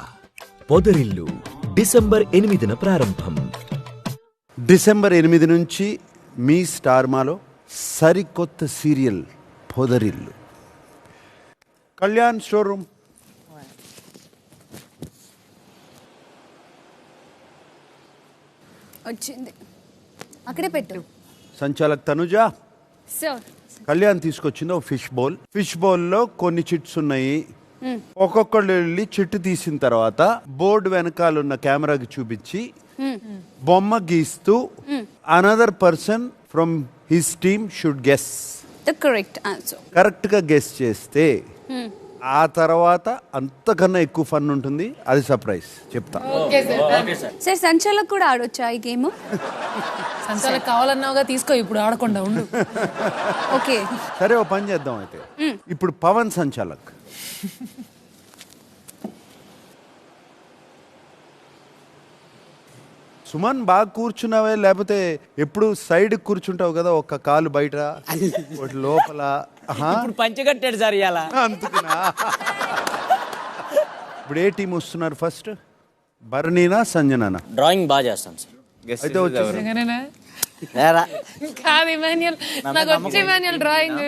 పొదరిల్లు డిసెంబర్ 8న ప్రారంభం. డిసెంబర్ 8 నుంచి మీ స్టార్ మాలో సరికొత్త సీరియల్ పొదరిల్లు. కళ్యాణ్ షోరూమ్. వచ్చింది, అక్కడే పెట్టు. సంచాలక్ తనుజ, సార్ కళ్యాణ్ తీసుకొచ్చింది ఒక ఫిష్ బౌల్లో కొన్ని చిట్స్ ఉన్నాయి. ఒక్కొక్కళ్ళు వెళ్ళి చిట్టు తీసిన తర్వాత బోర్డు వెనకాలన్న కెమెరాకి చూపించి బొమ్మ గీస్తూ another person from his team should guess the correct answer. Correct గా గెస్ చేస్తే ఆ తర్వాత అంతకన్నా ఎక్కువ ఫన్ ఉంటుంది. అది సర్ప్రైజ్ చెప్తా. సార్ సంచాలకు కూడా ఆడొచ్చా ఈ గేమ్? సంచాలకు కావాలన్నావుగా, తీసుకో, ఇప్పుడు ఆడకుండా ఉండు. ఓకే సరే, ఓ పని చేద్దాం అయితే. ఇప్పుడు పవన్ సంచాలక్. సుమన్ బాగా కూర్చున్నావే, లేకపోతే ఎప్పుడు సైడ్ కూర్చుంటావు కదా, ఒక కాలు బయట ఒకటి లోపల. పంచగట్టాడు సార్ ఇవాళ. అందుకునా? ఇప్పుడు ఏ టీం వస్తున్నారు ఫస్ట్? భరణీనా సంజనానా? డ్రాయింగ్ బాగా చేస్తాను సార్. అయితే వచ్చేసి కాదు ఇమాన్యుయల్, నాకు వచ్చే ఇమాన్యుయల్ డ్రాయింగ్.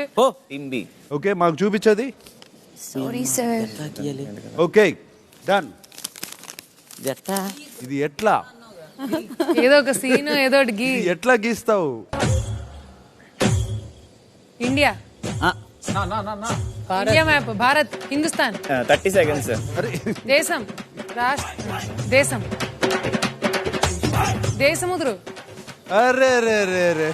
ఓకే, మాకు చూపించది. Sorry sir. Okay done. ఇది ఎట్లా? ఏదో ఒక సీన్, ఏదో ఒకటి గీ. ఎట్లా గీస్తావు? India, India map, Bharat, Hindustan. 30 seconds. దేశం, దేశం, దేశముద్రు. అరే రే రే రే,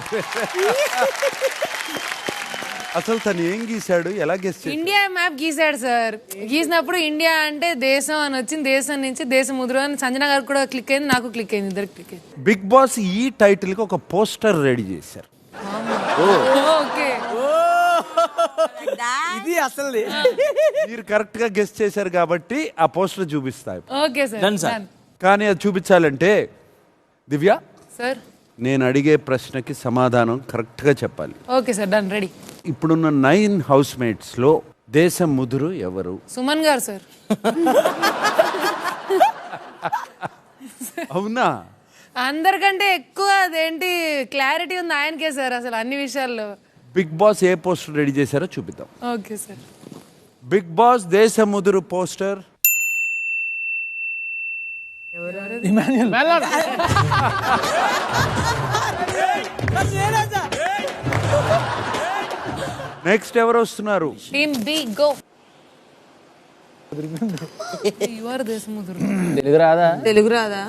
అసలు తను ఏం గీసాడు, ఎలా గీసాడు? ఇండియా మ్యాప్ గీసాడు సార్. గీసినప్పుడు ఇండియా అంటే దేశం అని వచ్చింది, దేశం నుంచి దేశముద్రు అని సంజన గారు కూడా క్లిక్ అయింది, నాకు క్లిక్ అయింది, ఇద్దరికి క్లిక్ అయింది. బిగ్ బాస్ ఈ టైటిల్ కి ఒక పోస్టర్ రెడీ చేశారు. ఓకే, ఇది అసలు మీరు కరెక్ట్ గా గెస్ చేశారు కాబట్టి ఆ పోస్టర్ చూపిస్తాయి. Okay sir. కానీ అది చూపించాలంటే దివ్య సార్, నేను అడిగే ప్రశ్నకి సమాధానం కరెక్ట్ గా చెప్పాలి. Okay sir, done, ready. ఇప్పుడున్న 9 హౌస్ మేట్స్ లో దేశం ముదురు ఎవరు? సుమన్ గారు సార్. అవునా? అందరికంటే ఎక్కువ అదేంటి క్లారిటీ ఉంది ఆయనకే సార్, అసలు అన్ని విషయాల్లో. బిగ్ బాస్ ఏ పోస్టర్ రెడీ చేశారో చూపిద్దాం. Okay sir. బిగ్ బాస్ దేశం ముదురు పోస్టర్. నెక్స్ట్ ఎవరు వస్తున్నారు? Team B, go. యువర్ దేశముద్రు. తెలుగు రాదా?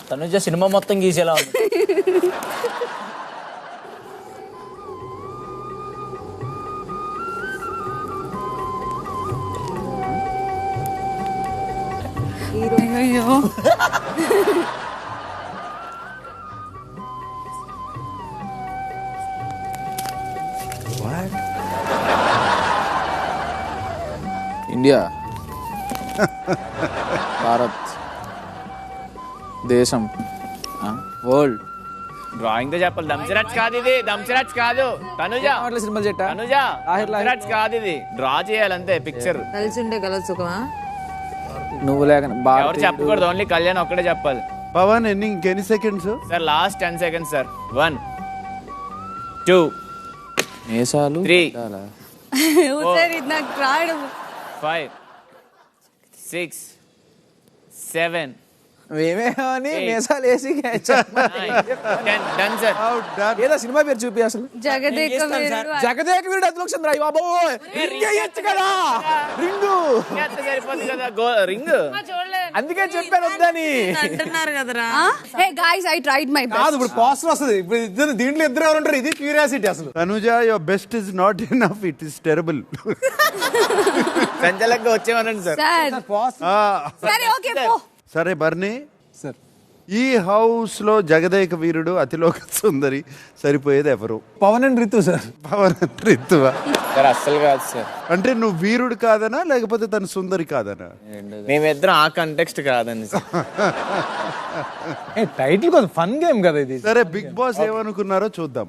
తనుజ సినిమా మొత్తం గీసేలా ఉంది. అయ్యో ఇండియా, భారత్, దేశం, వరల్డ్. డ్రాయింగ్ తో చెప్పాలి. దంశరాజ్ కాదు ఇది, దంశరాజ్ కాదు. తనుజ సినిమాలు చెట్ట తనుజ దంశరాజ్ కాదు ఇది. డ్రా చేయాలంతే పిక్చర్. కలిసి ఉండే కలర్ సుఖమా? నువ్వు లేక ఎవరు చెప్పకూడదు, ఓన్లీ కళ్యాణ్ ఒక్కడే చెప్పాలి. పవన్ ఎన్ని seconds sir? Last 10 seconds sir. 1 2 మేసాలు 3 sir ఇది నాకు రాయడం 5 6 7 మేమేమని మేసాలు వేసి ఏదో సినిమా పేరు చూపి అసలు. జగదేక వీరుడు. జగదేక వీరుడు అతిలోకచంద్ర. అయ్య బాబోయ్, రింగ్ కదా, రింగు సరిపోతుంది కదా రింగ్. అందుకే చెప్పాను వద్దని అంటున్నారు కదరా. Hey guys I tried my best. కాదు, ఇప్పుడు పోస్టర్ వస్తుంది. ఇప్పుడు దీంట్లో ఇద్దరు ఎవరు ఉంటారు? ఇది క్యూరియాసిటీ అసలు. Tanuja, your best is not enough, it is terrible. సంచలనంగా వచ్చేవనండి సార్. సరే ఓకే పో. సరే బర్నీ సార్, ఈ హౌస్ లో జగదేక వీరుడు అతిలోక సుందరి సరిపోయేది ఎవరు? Pavan and Ritu sir. Pavan and రితువా? సార్ అస్సలు కాదు సార్. అంటే నువ్వు వీరుడు కాదనా లేకపోతే తను సుందరి కాదనా? మేమిద్దరం ఆ కంటెక్స్ట్ కాదండి సార్. టైటిల్ కొంచెం ఫన్ గేమ్ కదా ఇది. సరే బిగ్ బాస్ ఏమనుకున్నారో చూద్దాం.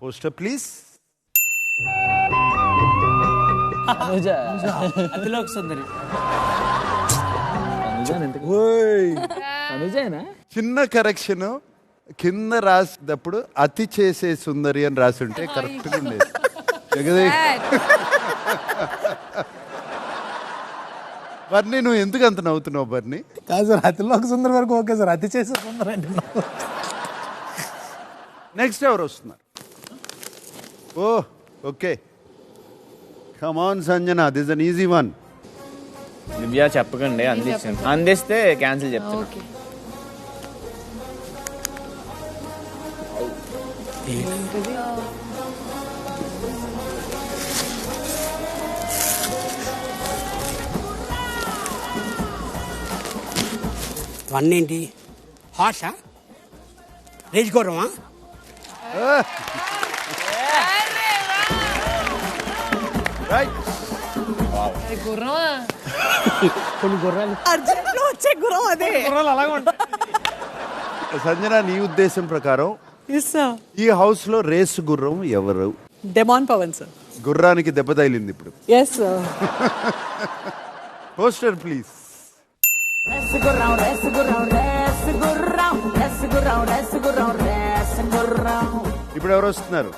Poster please. అతిలోక సుందరి. చిన్న కరెక్షన్, కింద రాసేటప్పుడు అతి చేసే సుందరి అని రాసి ఉంటే కరెక్ట్ గా ఉండేది. బర్నీ నువ్వు ఎందుకు అంత నవ్వుతున్నావు బర్నీ? కాదు సార్, అతిలోక సుందరి వరకు ఓకే సార్, అతి చేసే సుందరి అంటే. నెక్స్ట్ ఎవరు వస్తున్నారు? Oh okay, come on Sanjana, this an easy one. Divya చెప్పకండి, అందిస్తే క్యాన్సిల్ చెప్తాను. వన్ ఏంటి? హాషా? రేజ్ గౌరవమా? కొన్ని గుర్రాలు అర్జెంట్లో వచ్చే గుర్రం అదే. అలాగే ఉంటాయి. సంజన, నీ ఉద్దేశం ప్రకారం ఈ హౌస్ లో రేస్ గుర్రం ఎవరు? Demon Pavan sir. గుర్రానికి దెబ్బ తగిలింది ఇప్పుడు. Yes sir. Poster please. ఇప్పుడు ఎవరు వస్తున్నారు?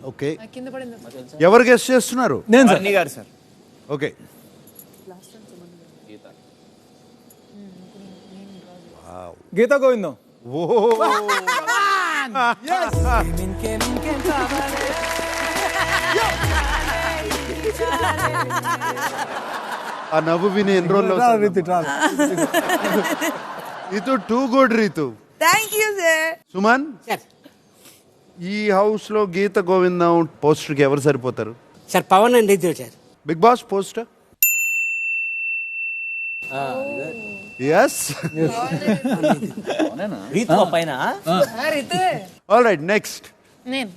ఓకే, ఎవరు గెస్ట్ చేస్తున్నారు? నేను సార్. ఓకే, గీతా గోవిందం. ఆ నవ్వు విని ఎన్ని రోజులు? Ritu too good. Ritu thank you sir. Suman, ఈ హౌస్ లో గీత గోవిందం పోస్టర్ కి ఎవరు సరిపోతారు? Sir Pavan and Ritu sir. Bigg Boss poster. Yes, Ritu పైన. All right, next. నేను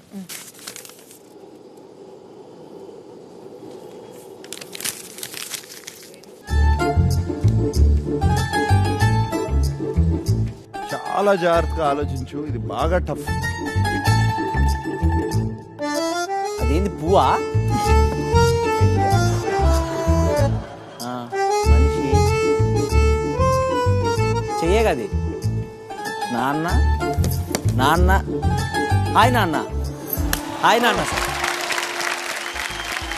చాలా జాగ్రత్తగా ఆలోచించు, ఇది బాగా టఫ్. అదేంది పువ్వా? మనిషి చెయ్యగది. నాన్న నాన్న హాయ్ నాన్న, హాయ్ నాన్న.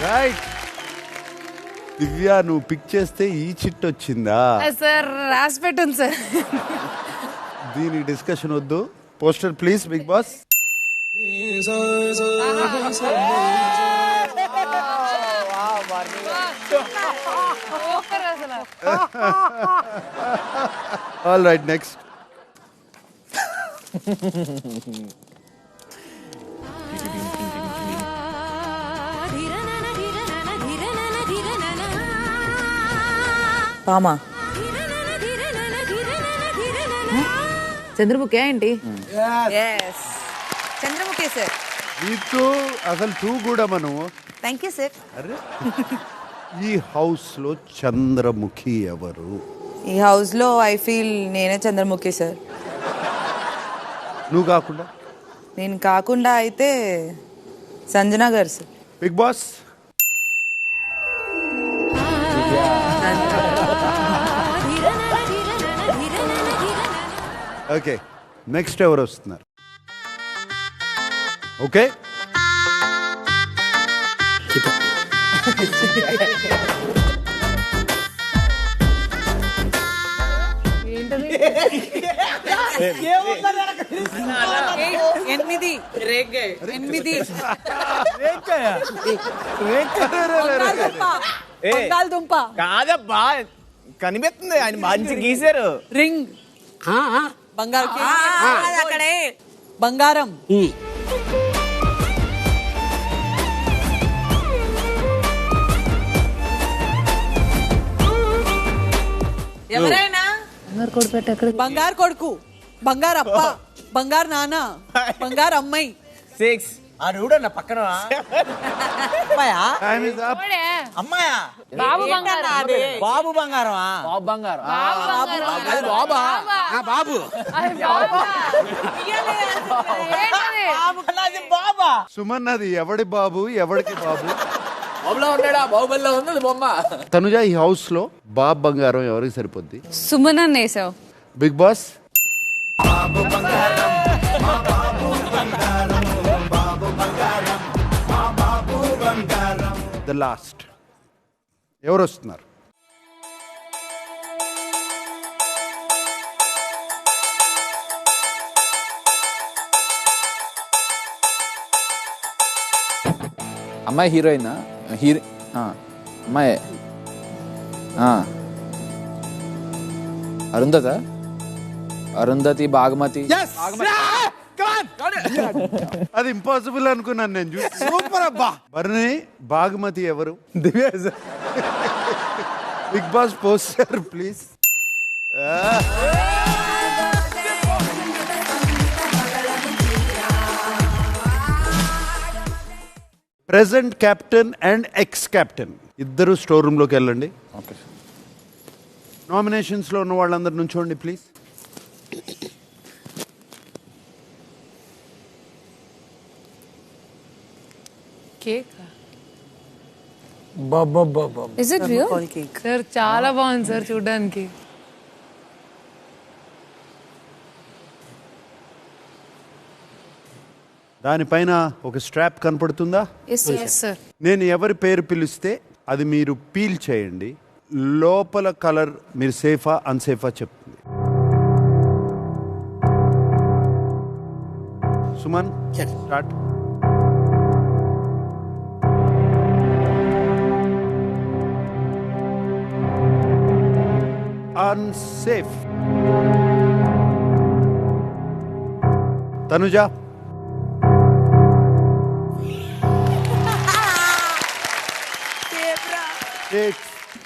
రైట్. దివ్య, నువ్వు పిక్ చేస్తే ఈ చిట్ వచ్చిందా? సార్ రాసి పెట్టండి సార్. దీనికి డిస్కషన్ వద్దు. Poster please. Bigg Boss. All right, next. పామా చంద్రముఖి ఏంటి? చంద్రముఖి సార్. నీకు అసలు టూ కూడా మనం. Thank you sir. అరే ఈ హౌస్ లో చంద్రముఖి ఎవరు? ఈ హౌస్ లో ఐ ఫీల్ నేనే చంద్రముఖి సార్. నువ్వు కాకుండా? నేను కాకుండా అయితే సంజన గారు sir. Bigg Boss okay, next ఎవరు వస్తున్నారు? ఓకే, ఎనిమిది బంగాళదుంప కాదబ్బా, కనిపిస్తుంది ఆయన మంచి గీసారు. రింగ్ బంగారం అక్కడే బంగారం. ఎవరైనా బంగారు కొడుకు, బంగారు అప్ప, బంగారు నాన్న, బంగారు అమ్మాయి. 6 అన్న పక్కన అమ్మాయా బాబు బంగారం. బాబు బంగారమా? బాబు బంగారం. బాబు బాబా. సుమన్, అది ఎవడి బాబు, ఎవడికి బాబు? ఉన్నాడా? బాహుబలిలో ఉంది బొమ్మ. తనుజ, ఈ హౌస్ లో బాబు బంగారం ఎవరికి సరిపోద్ది? సుమన్ అన్నే sir. Bigg Boss the last ఎవరు వస్తున్నారు? అమ్మాయి హీరోయినా? అమ్మాయి అరుంధతి బాగమతి. అది ఇంపాసిబుల్ అనుకున్నాను నేను. చూసి సూపర్ అబ్బా. భరణి బాగమతి ఎవరు? Bigg Boss poster please. Present captain and ex captain ఇద్దరు స్టోర్ రూమ్ లోకి వెళ్ళండి. ఓకే. నామినేషన్స్ లో ఉన్న వాళ్ళందరి నుంచి చూడండి please. Cake is it real? Sir చాలా బాగుంది సార్ చూడడానికి. దానిపైన ఒక స్ట్రాప్ కనపడుతుందా? సార్ నేను ఎవరి పేరు పిలిస్తే అది మీరు పీల్ చేయండి. లోపల కలర్ మీరు సేఫా అన్సేఫా చెప్తుంది. Suman start. Unsafe. Tanuja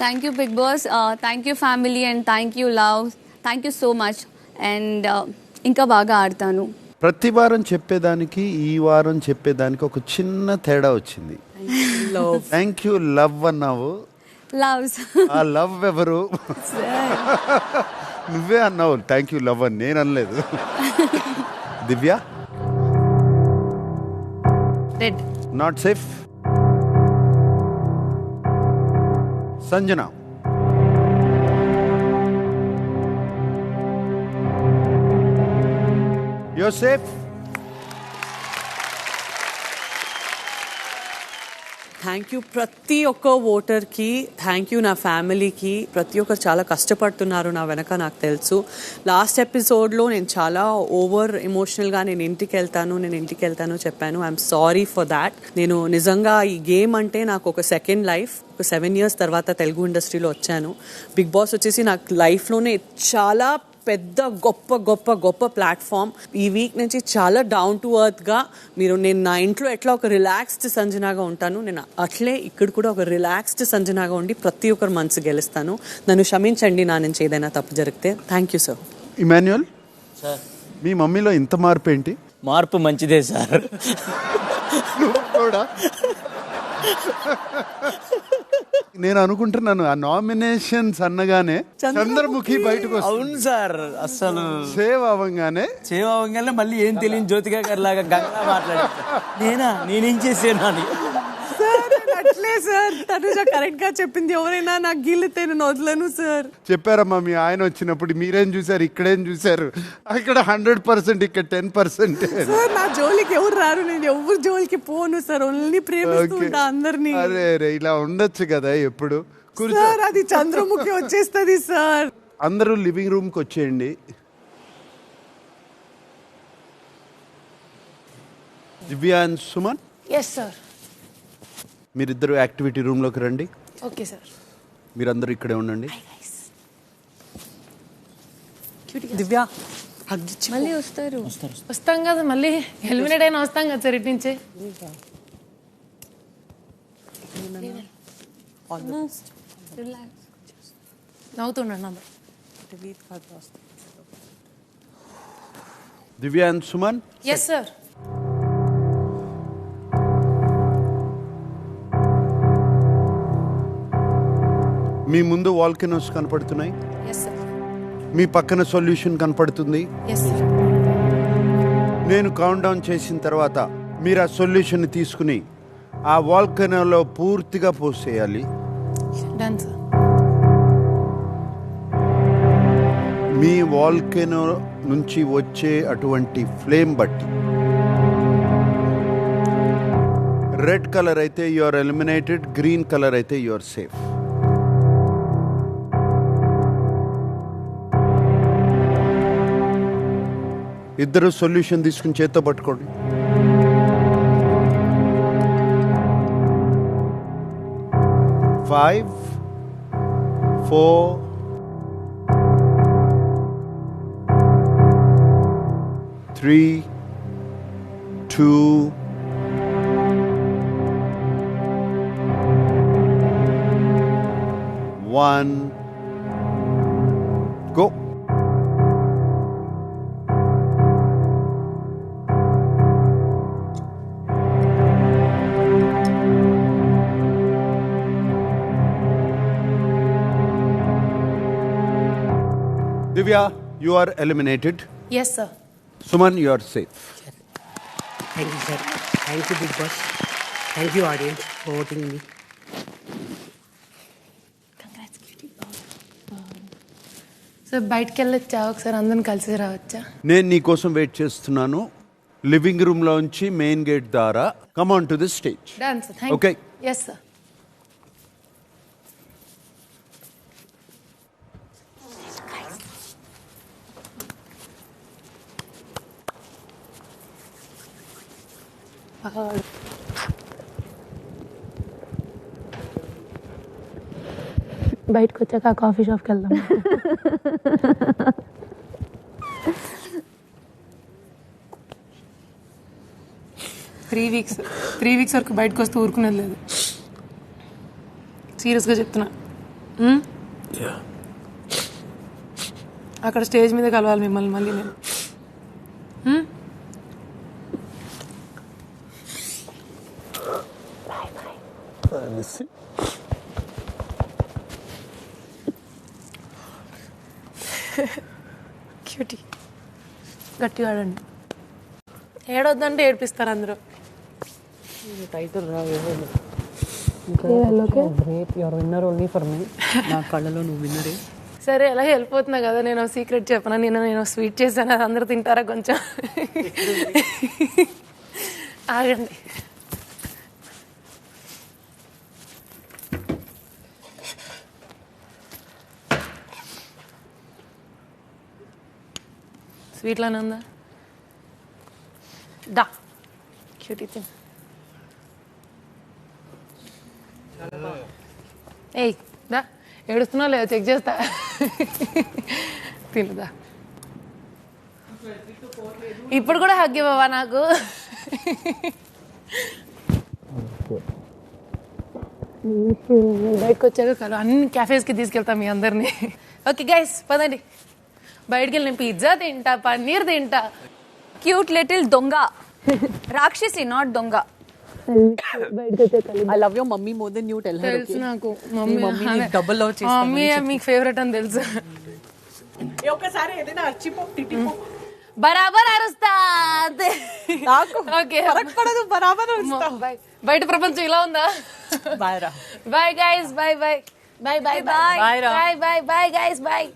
Thank you, Big Boss. Thank you, family, and thank you, love. Thank you so much. And ఇంకా బాగా ఆడతాను. ప్రతి వారం చెప్పేదానికి ఈ వారం చెప్పేదానికి ఒక చిన్న తేడా వచ్చింది. థ్యాంక్ యూ లవ్ అన్నావు. Loves. ఆ లవ్ ఎవరు? నువ్వే అన్నావు థ్యాంక్ యూ లవ్ అని, నేను అనలేదు. Divya red not safe. Sanjana you're safe. Thank you ప్రతి ఒక్క ఓటర్కి, థ్యాంక్ యూ నా ఫ్యామిలీకి. ప్రతి ఒక్కరు చాలా కష్టపడుతున్నారు నా వెనక, నాకు తెలుసు. లాస్ట్ ఎపిసోడ్లో నేను చాలా ఓవర్ ఎమోషనల్గా నేను ఇంటికి వెళ్తాను చెప్పాను. I'm sorry for that. నేను నిజంగా ఈ గేమ్ అంటే నాకు ఒక సెకండ్ లైఫ్. ఒక 7 years తర్వాత తెలుగు ఇండస్ట్రీలో వచ్చాను. బిగ్ బాస్ వచ్చేసి నాకు లైఫ్లోనే చాలా పెద్ద గొప్ప గొప్ప గొప్ప ప్లాట్ఫామ్. ఈ వీక్ నుంచి చాలా డౌన్ టు ఎర్త్గా నేను నా ఇంట్లో ఎట్లా ఒక రిలాక్స్డ్ సంజనాగా ఉంటాను, నేను అట్లే ఇక్కడ కూడా ఒక రిలాక్స్డ్ సంజనాగా ఉండి ప్రతి ఒక్కరు మనసు గెలుస్తాను. నన్ను క్షమించండి నా నుంచి ఏదైనా తప్పు జరిగితే. Thank you sir. Emmanuel, sir మీ మమ్మీలో ఇంత మార్పు ఏంటి? మార్పు మంచిదే సార్. నువ్వు కూడా నేను అనుకుంటున్నాను ఆ నామినేషన్స్ అన్నగానే చంద్రముఖి బయటకు అవును సార్, అసలు సేవ్ అవ్వగానే మళ్ళీ ఏం తెలియని జ్యోతిక గారి లాగా గంగా మాట్లాడారు. నేనేం చేసాను అని అట్లే సార్, తనుజ కరెక్ట్ గా చెప్పింది. ఎవరైనా నాకు గిల్లితే నేను వదలను సార్. చెప్పారమ్మా మీ ఆయన వచ్చినప్పుడు, మీరేం చూసారు ఇక్కడేం చూసారు, అక్కడ 100% ఇక్కడ 10%. సార్ నా జోలికి ఎవరు రారు, నేను ఎవరు జోలికి పోను సార్, ఓన్లీ ప్రేమిస్తుంటా అందరినీ. అరే ఇలా ఉండొచ్చు కదా ఎప్పుడు. సార్ అది చంద్రముఖి వచ్చేస్తుంది సార్. అందరూ లివింగ్ రూమ్ కి వచ్చేయండి. దివ్య అండ్ సుమన్, ఎస్ సార్. మీరిద్దరు యాక్టివిటీ రూమ్ లోకి రండి. Okay sir. మీరందరూ ఇక్కడే ఉండండి. దివ్య మళ్ళీ వస్తారు. వస్తాం కదా, మళ్ళీ ఎలిమినేట్ అయినా వస్తాం కదా సార్ ఇటు నుంచే. నవ్వుతున్నాను. Divya and Suman, yes sir. మీ ముందు వాల్కనోస్ కనపడుతున్నాయి, ఎస్ సార్. మీ పక్కన సొల్యూషన్ కనపడుతుంది. Yes sir. నేను కౌంట్ డౌన్ చేసిన తర్వాత మీరు ఆ సొల్యూషన్ తీసుకుని ఆ వాల్కనోలో పూర్తిగా పోసేయాలి. Done sir. మీ వాల్కనో నుంచి వచ్చే అటువంటి ఫ్లేమ్ బట్టి రెడ్ కలర్ అయితే you are eliminated, green colour అయితే యు ఆర్ సేఫ్. ఇద్దరు సొల్యూషన్ తీసుకుని చేత్తో పట్టుకోండి. Five, 4, 3, 2, 1, go. Divya, you are eliminated. Yes, sir. Suman, you are safe. Thank you, sir. Thank you, Big Boss. Thank you, audience, for voting me. Sir బయటకు వెళ్ళొచ్చా, ఒకసారి అందరిని కలిసి రావచ్చా? నేను నీ కోసం వెయిట్ చేస్తున్నాను. లివింగ్ రూమ్ లోంచి మెయిన్ గేట్ ద్వారా come on to the stage. Done sir. Thank you. Okay. Yes sir. బయటకు వచ్చాక కాఫీ షాప్కి వెళ్దాం. త్రీ వీక్స్ వరకు బయటకు వస్తే ఊరుకునేది లేదు. సీరియస్గా చెప్తున్నా. అక్కడ స్టేజ్ మీద కలవాలి మిమ్మల్ని మళ్ళీ నేను. క్యూటీ గట్టిగా ఆడండి. ఏడొద్దంటే ఏడిపిస్తారు అందరూ. టైటిల్ నా కళ్ళలో నువ్వు విన్నరే. సరే అలా వెళ్ళిపోతున్నా కదా, నేను సీక్రెట్ చెప్పనా? నేను స్వీట్ చేశాను, అది అందరూ తింటారా? కొంచెం ఆగండి. స్వీట్లోనే ఉందా? దా క్యూటీ తిన్. ఏయ్ దా, ఏడుస్తున్నావు లేదా చెక్ చేస్తా. తినుదా. ఇప్పుడు కూడా హగ్ ఇవ్వవా నాకు? బయటకు వచ్చాక కలు అన్ని క్యాఫేస్కి తీసుకెళ్తాం మీ అందరినీ. ఓకే గైస్ పదండి, బయటకి వెళ్ళి నేను పిజ్జా తింటా, పన్నీర్ తింటా. క్యూట్ లిటిల్ దొంగ, రాక్షసి నాట్ దొంగ. I love your mummy more than you tell her. తెలుసు నాకు మమ్మీ డబుల్ లవ్ చేస్తా. మమ్మీ మీకు ఫేవరెట్ అని తెలుసు. ఒక్కసారి ఏదైనా అర్చిపో తిట్టిపో బరాబర్ అరుస్తా. ఓకే పడదు, బరాబర్ అరుస్తా. బయట ప్రపంచం ఇలా ఉందా? బాయ్ రా. Bye guys, bye bye bye bye bye bye bye bye guys bye.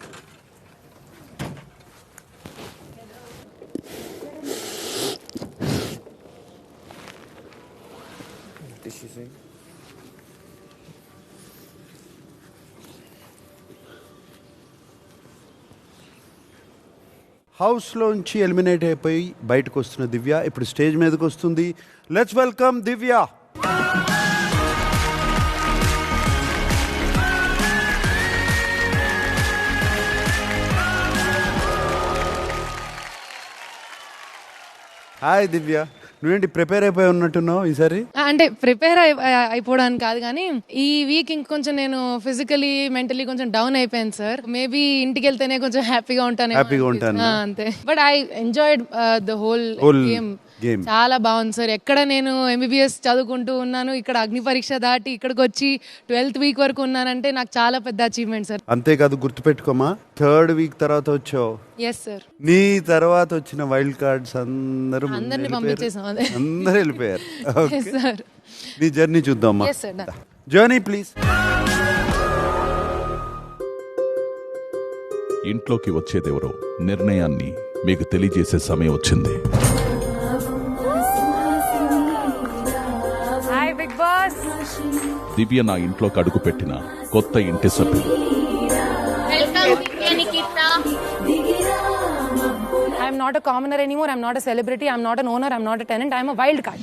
House లోంచి ఎలిమినేట్ అయిపోయి బయటకు వస్తున్న దివ్య ఇప్పుడు స్టేజ్ మీదకి వస్తుంది. Let's welcome Divya. Hi Divya, నువ్వేంటి ప్రిపేర్ అయిపోయి ఉన్నట్టున్నావు ఈసారి? అంటే ప్రిపేర్ అయిపోవడానికి కాదు కానీ ఈ వీక్ ఇంకొంచెం నేను ఫిజికలీ మెంటలీ కొంచెం డౌన్ అయిపోయాను సార్. మేబీ ఇంటికి వెళ్తేనే కొంచెం హ్యాపీగా ఉంటాను అంతే. But I enjoyed the whole game. చాలా బాగుంది సార్. ఎక్కడ నేను MBBS చదువుకుంటూ ఉన్నాను, ఇక్కడ అగ్ని పరీక్ష దాటి ఇక్కడికి వచ్చి 12th వీక్ వరకు ఉన్నానంటే నాకు చాలా పెద్ద అచీవ్మెంట్ సార్. అంతేకాదు, గుర్తుపెట్టుకోమా, 3rd వీక్ తర్వాత వచ్చావు. Yes sir. నీ తర్వాత వచ్చిన వైల్డ్ కార్డ్స్ అందరిని పంపించేసాం. అందరూ వెళ్ళిపోయారు. సార్ నీ జర్నీ చూద్దామా? Journey please. ఇంట్లోకి వచ్చేదెవరో నిర్ణయాన్ని మీకు తెలియజేసే సమయం వచ్చింది. దివ్య నా ఇంట్లోకి అడుగు పెట్టిన కొత్త ఇంటి సభ్యులు. I'm not a commoner anymore. I'm not a celebrity. I'm not an owner. I'm not a tenant. I'm a wild card.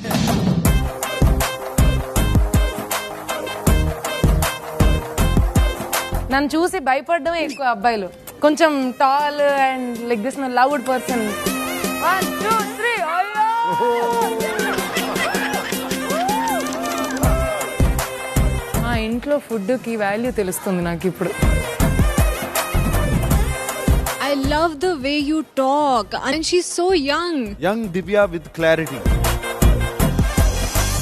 నన్ను చూసి భయపడడం ఎక్కువ అబ్బాయిలు. కొంచెం tall and like this loud person. 1 2 3 మా ఇంట్లో ఫుడ్కి వాల్యూ తెలుస్తుంది నాకు ఇప్పుడు. I love the way you talk and she's so young. Young Divya with clarity.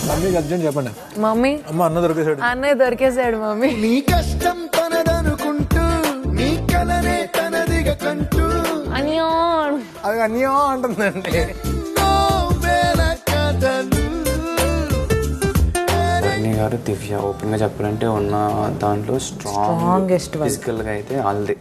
మమ్మీకి అర్జెంట్ చెప్పండి. మమ్మీ అమ్మ అన్నయ్య దొరికేసాడు మమ్మీ. నీ కష్టం తనదనుకుంటూ నీ కలనే తనదిగా కంటూ అన్యోన్ అది అన్యో అంటుందండి. గారు దివ్య ఓపెన్ గా చెప్పాలంటే ఉన్న దాంట్లో స్ట్రాంగెస్ట్ ఫిజికల్ గా అయితే ఆల్ది.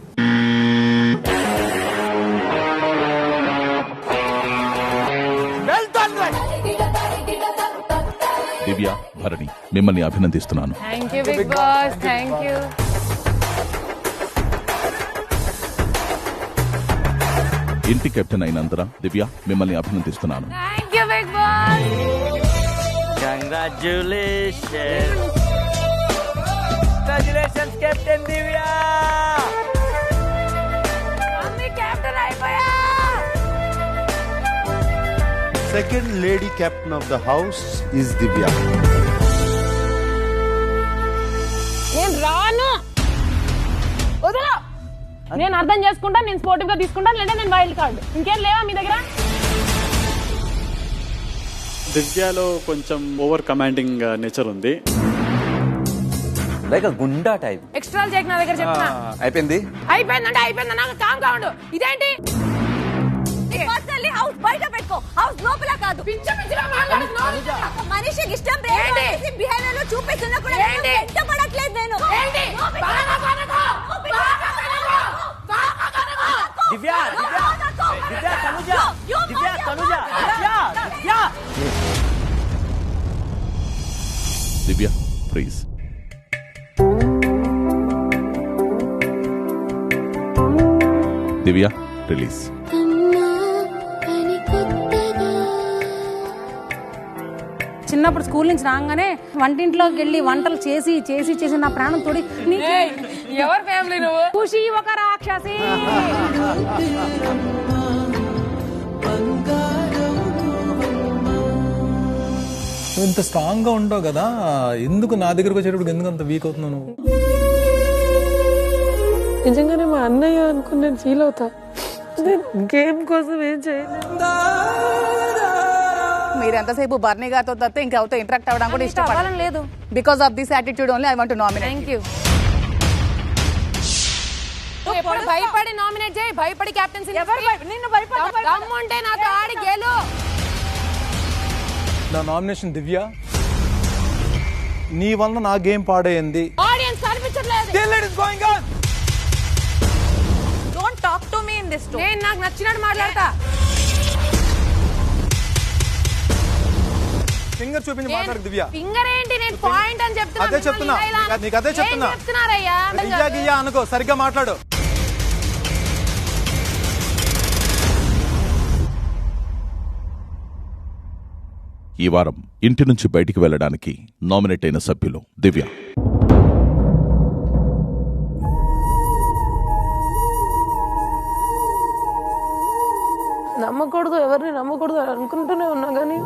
దివ్య, భరణి, మిమ్మల్ని అభినందిస్తున్నాను. Thank you Bigg Boss. Thank you. ఇంటి కెప్టెన్ అయినందున దివ్య మిమ్మల్ని అభినందిస్తున్నాను. Thank you Bigg Boss. Congratulations captain Divya. Mummy captain అయిపోయా. Second lady captain of the house is Divya. నేను రాను, వదలా. నేను అర్థం చేసుకుంటాను, నేను స్పోర్టివ్ గా తీసుకుంటాను, లేదా నేను వైల్డ్ కార్డ్. ఇంకేం లేవా మీ దగ్గర? దివ్యలో కొంచెం ఓవర్ కమాండింగ్ నేచర్ ఉంది. లైక్ గుండా టైప్. ఎక్స్ట్రా చేయక నా దగ్గర చెప్తున్నా. అయిపోయిందంటే అయిపోయింది, నాకు కామ్ కావండు. ఇదేంటి హౌస్ బయట పెట్టుకో, హౌస్ లోపల కాదు. మనిషికి ఇష్టం బిహేవియర్ లో చూపిస్తున్నా కూడా ఇష్టపడట్లేదు నేను. దివ్య దివ్య ప్లీజ్. Divya release. చిన్నప్పుడు స్కూల్ నుంచి రాగానే వంటింట్లోకి వెళ్ళి వంటలు చేసి చేసి చేసి నా ప్రాణం తోడి. ఎవరి ఫ్యామిలీ నువ్వు? ఖుషి ఒక రాక్షసి. నువ్వు ఇంత స్ట్రాంగ్గా ఉంటావు కదా, ఎందుకు నా దగ్గరకు వచ్చేటప్పుడు ఎందుకు అంత వీక్ అవుతున్నావు నువ్వు? నిజంగానే మా అన్నయ్య అనుకుని నేను ఫీల్ అవుతా. గేమ్ కోసం ఏం చేయలేదు. మీరు ఎంతసేపు బర్నీ గారితో తప్ప ఇంకా అవుతా ఇంటరాక్ట్ అవ్వడం కూడా ఇష్టపడాలని లేదు. Because of this attitude only I want to nominate. Thank you. ఎప్పుడు భయపడి నామినేట్ చేయి, భయపడి కెప్టెన్సీ నిన్ను భయపడి రమ్ముంటే నాతో ఆడి గెలు. నా నామినేషన్ దివ్య. నీ వల్ల నా గేమ్ పాడైంది. ఆడియన్స్ కనిపించట్లేదు. Don't talk to me in this tone. నేను నాకు నచ్చినట్టు మాట్లాడతా. ఫింగర్ చూపించి మాట్లాడు దివ్య. ఫింగర్ ఏంటి, నేను పాయింట్ అని చెప్తున్నా. అదే చెప్తున్నా, నీకు అదే చెప్తున్నా. చెప్తున్నారయ్యా దివ్య గియ్య అనుకో, సరిగ్గా మాట్లాడు. ఈ వారం ఇంటి నుంచి బయటికి వెళ్లడానికి నామినేట్ అయిన సభ్యులు దివ్య, నమ్మకూడదు, ఎవరిని నమ్మకూడదు అని అనుకుంటూనే ఉన్నా కానీ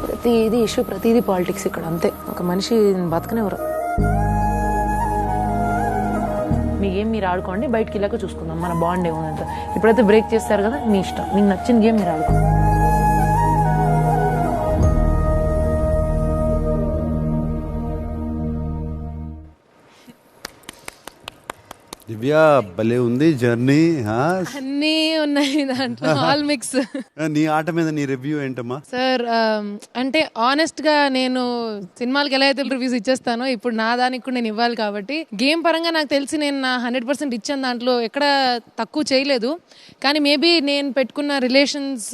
ప్రతిదీ ఇష్యూ, ప్రతిదీ పాలిటిక్స్ ఇక్కడ. అంతే, ఒక మనిషి బతకనివ్వరు. మీ గేమ్ మీరు ఆడుకోండి, బయటకి వెళ్ళాక చూసుకుందాం మన బాండ్ ఏముందంత. ఇప్పుడైతే బ్రేక్ చేస్తారు కదా, మీ ఇష్టం, మీకు నచ్చిన గేమ్ మీరు ఆడుకోండి. దివ్య భలే ఉంది జర్నీ. అన్నీ ఉన్నాయి దాంట్లో, ఆల్ మిక్స్. నీ ఆట మీద నీ రివ్యూ ఏంటమ్మా? సార్ అంటే ఆనెస్ట్ గా నేను సినిమాలకి ఎలా అయితే రివ్యూస్ ఇచ్చేస్తానో ఇప్పుడు నా దానికి కూడా నేను ఇవ్వాలి. కాబట్టి గేమ్ పరంగా నాకు తెలిసి నేను నా 100% ఇచ్చాను, దాంట్లో ఎక్కడ తక్కువ చేయలేదు. కానీ మేబీ నేను పెట్టుకున్న రిలేషన్స్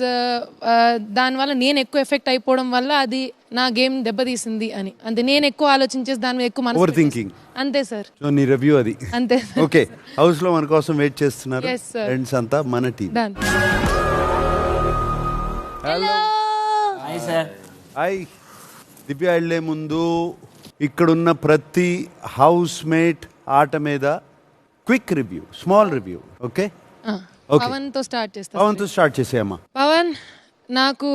దానివల్ల నేను ఎక్కువ ఎఫెక్ట్ అయిపోవడం వల్ల అది నా గేమ్ దెబ్బతీసింది అని. అంతే, నేను ఎక్కువ ఆలోచించేసి దాని మీద ఎక్కువ మనసు థింకింగ్. అంతే సార్. సో నీ రివ్యూ అది. అంతే. ఓకే, హౌస్ లో మన కోసం వెయిట్ చేస్తున్నారు Yes, sir. ఫ్రెండ్స్ అంతా, మన team. Hi sir. Hi. Divya వెళ్లే ముందు ఇక్కడున్న ప్రతి హౌస్ మేట్ ఆట మీద quick review, small review. Okay, Pavan తో స్టార్ట్ చేస్తాను. పవన్ తో స్టార్ట్ చేసేయమ్మా. పవన్ నాకు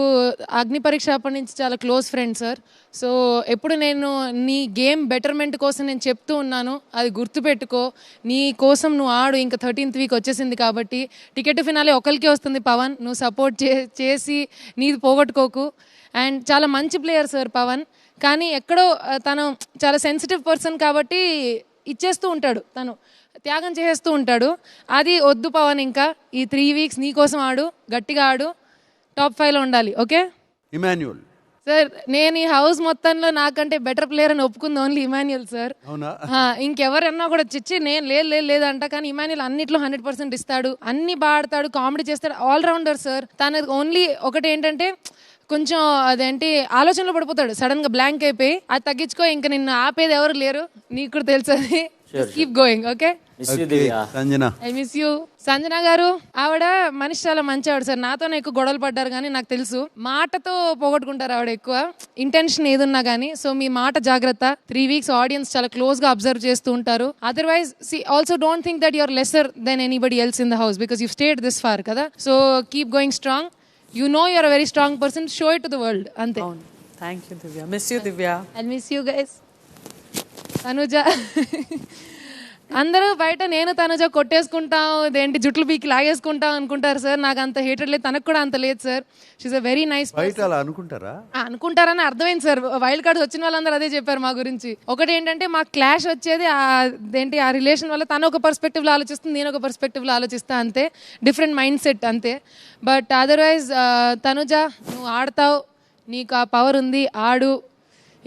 అగ్ని పరీక్ష అప్పటి నుంచి చాలా క్లోజ్ ఫ్రెండ్ సార్. సో ఎప్పుడు నేను నీ గేమ్ బెటర్మెంట్ కోసం నేను చెప్తూ ఉన్నాను, అది గుర్తుపెట్టుకో, నీ కోసం నువ్వు ఆడు. ఇంకా 13th వీక్ వచ్చేసింది కాబట్టి టికెట్ ఫినాలే ఒకరికే వస్తుంది పవన్, నువ్వు సపోర్ట్ చేసి నీది పోగొట్టుకోకు. అండ్ చాలా మంచి ప్లేయర్ సార్ పవన్, కానీ ఎక్కడో తను చాలా సెన్సిటివ్ పర్సన్ కాబట్టి ఇచ్చేస్తూ ఉంటాడు, తను త్యాగం చేసేస్తూ ఉంటాడు. అది వద్దు పవన్, ఇంకా ఈ 3 వీక్స్ నీ కోసం ఆడు, గట్టిగా ఆడు, టాప్ 5లో ఉండాలి. Okay Emmanuel sir. నేను ఈ హౌస్ మొత్తంలో నాకంటే బెటర్ ప్లేయర్ అని ఒప్పుకుంది ఓన్లీ ఇమాన్యుయల్ సార్. ఇంకెవరన్నా కూడా చిచ్చి నేను లేదంట, కానీ ఇమాన్యుయల్ అన్నిట్లో 100% ఇస్తాడు, అన్ని బాడతాడు, కామెడీ చేస్తాడు, ఆల్రౌండర్ సార్. తనది ఓన్లీ ఒకటి ఏంటంటే కొంచెం అదేంటి ఆలోచనలో పడిపోతాడు, సడన్ గా బ్లాంక్ అయిపోయి. అది తగ్గించుకో, ఇంకా నిన్ను ఆపేది ఎవరు లేరు, నీకు కూడా తెలుసు అది. Keep going. Okay, Sanjana. I miss you. Sanjana గారు ఆవిడ మనిషి చాలా మంచి ఆవిడ సార్. నాతోనే ఎక్కువ గొడవలు పడ్డారు, కానీ నాకు తెలుసు మాటతో పోగొట్టుకుంటారు ఆవిడ ఎక్కువ, ఇంటెన్షన్ ఏదున్నా కానీ. సో మీ మాట జాగ్రత్త. 3 వీక్స్ ఆడియన్స్ చాలా క్లోజ్ గా అబ్జర్వ్ చేస్తూ ఉంటారు. Otherwise also don't think that your lesser then anybody else in the house because you stayed this far కదా. So keep going strong. You know you're a very strong person, show it to the world. అంతే. Thank you Divya. Miss you Divya. I miss you guys. Tanuja అందరూ బయట నేను తనుజ కొట్టేసుకుంటాం, ఇదేంటి జుట్లు పీకి లాగేసుకుంటాం అనుకుంటారు sir. నాకు అంత హేటెడ్ లేదు, తనకు కూడా అంత లేదు sir. She's a very nice person. అనుకుంటారని అర్థమైంది సార్. వైల్డ్ కార్డ్స్ వచ్చిన వాళ్ళందరూ అదే చెప్పారు మా గురించి. ఒకటి ఏంటంటే మా క్లాష్ వచ్చేది అదేంటి ఆ రిలేషన్ వల్ల. తను ఒక పర్స్పెక్టివ్ లో ఆలోచిస్తుంది, నేను ఒక పర్స్పెక్టివ్ లో ఆలోచిస్తా, అంతే. డిఫరెంట్ మైండ్ సెట్ అంతే. బట్ అదర్వైజ్ తనుజ నువ్వు ఆడతావు, నీకు ఆ పవర్ ఉంది, ఆడు,